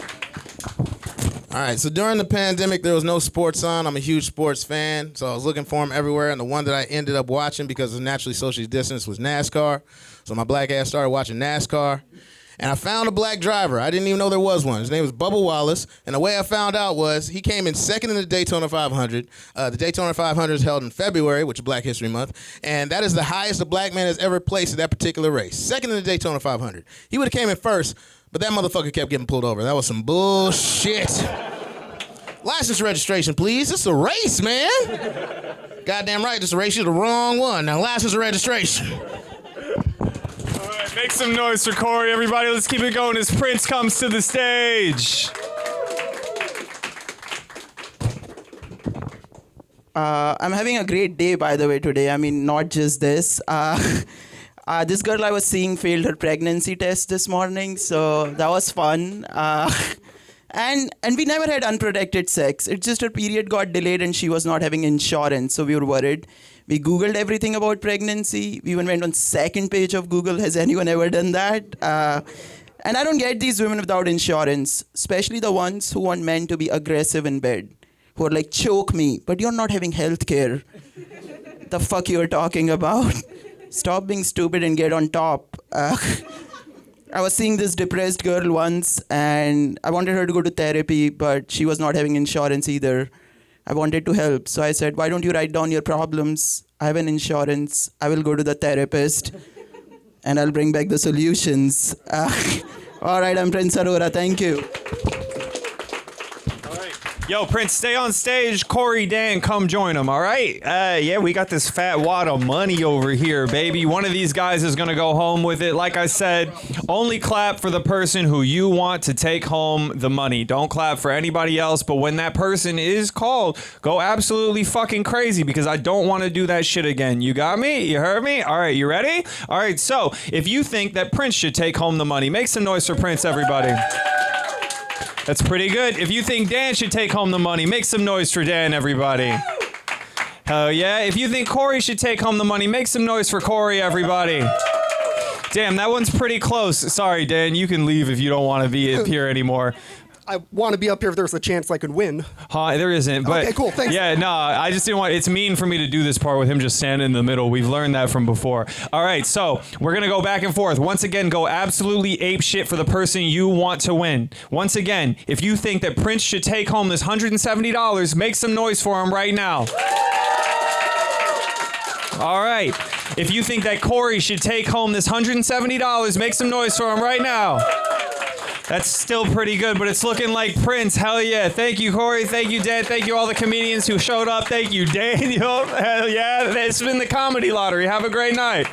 All right, so during the pandemic, there was no sports on. I'm a huge sports fan, so I was looking for them everywhere, and the one that I ended up watching because of naturally socially distanced was NASCAR. So my black ass started watching NASCAR, and I found a black driver. I didn't even know there was one. His name was Bubba Wallace, and the way I found out was he came in second in the Daytona 500. The Daytona 500 is held in February, which is Black History Month, and that is the highest a black man has ever placed in that particular race. Second in the Daytona 500. He would have came in first, but that motherfucker kept getting pulled over. That was some bullshit. License registration, please. It's a race, man. Goddamn right, it's a race. You're the wrong one. Now, license and registration. All right, make some noise for Cory, everybody. Let's keep it going as Prince comes to the stage. I'm having a great day, by the way, today. I mean, not just this. This girl I was seeing failed her pregnancy test this morning, so that was fun. And we never had unprotected sex. It's just her period got delayed and she was not having insurance, so we were worried. We Googled everything about pregnancy. We even went on second page of Google. Has anyone ever done that? And I don't get these women without insurance, especially the ones who want men to be aggressive in bed, who are like, choke me, but you're not having health care. The fuck you're talking about? Stop being stupid and get on top. I was seeing this depressed girl once, and I wanted her to go to therapy, but she was not having insurance either. I wanted to help, so I said, why don't you write down your problems? I have an insurance. I will go to the therapist, and I'll bring back the solutions. All right, I'm Prince Aurora. Thank you. Yo, Prince, stay on stage. Cory, Dan, come join him, all right? Yeah, we got this fat wad of money over here, baby. One of these guys is going to go home with it. Like I said, only clap for the person who you want to take home the money. Don't clap for anybody else, but when that person is called, go absolutely fucking crazy because I don't want to do that shit again. You got me? You heard me? All right, you ready? All right, so if you think that Prince should take home the money, make some noise for Prince, everybody. That's pretty good. If you think Dan should take home the money, make some noise for Dan, everybody. Hell yeah. If you think Cory should take home the money, make some noise for Cory, everybody. Damn, that one's pretty close. Sorry, Dan, you can leave if you don't want to be up here anymore. I want to be up here if there's a chance I could win. There isn't. But okay, cool. Thanks. Yeah, no, I just didn't want. It's mean for me to do this part with him just standing in the middle. We've learned that from before. All right, so we're gonna go back and forth. Once again, go absolutely ape shit for the person you want to win. Once again, if you think that Prince should take home this $170, make some noise for him right now. All right. If you think that Cory should take home this $170, make some noise for him right now. That's still pretty good, but it's looking like Prince. Hell yeah. Thank you, Cory. Thank you, Dan. Thank you, all the comedians who showed up. Thank you, Daniel. Hell yeah. It's been the Comedy Lottery. Have a great night.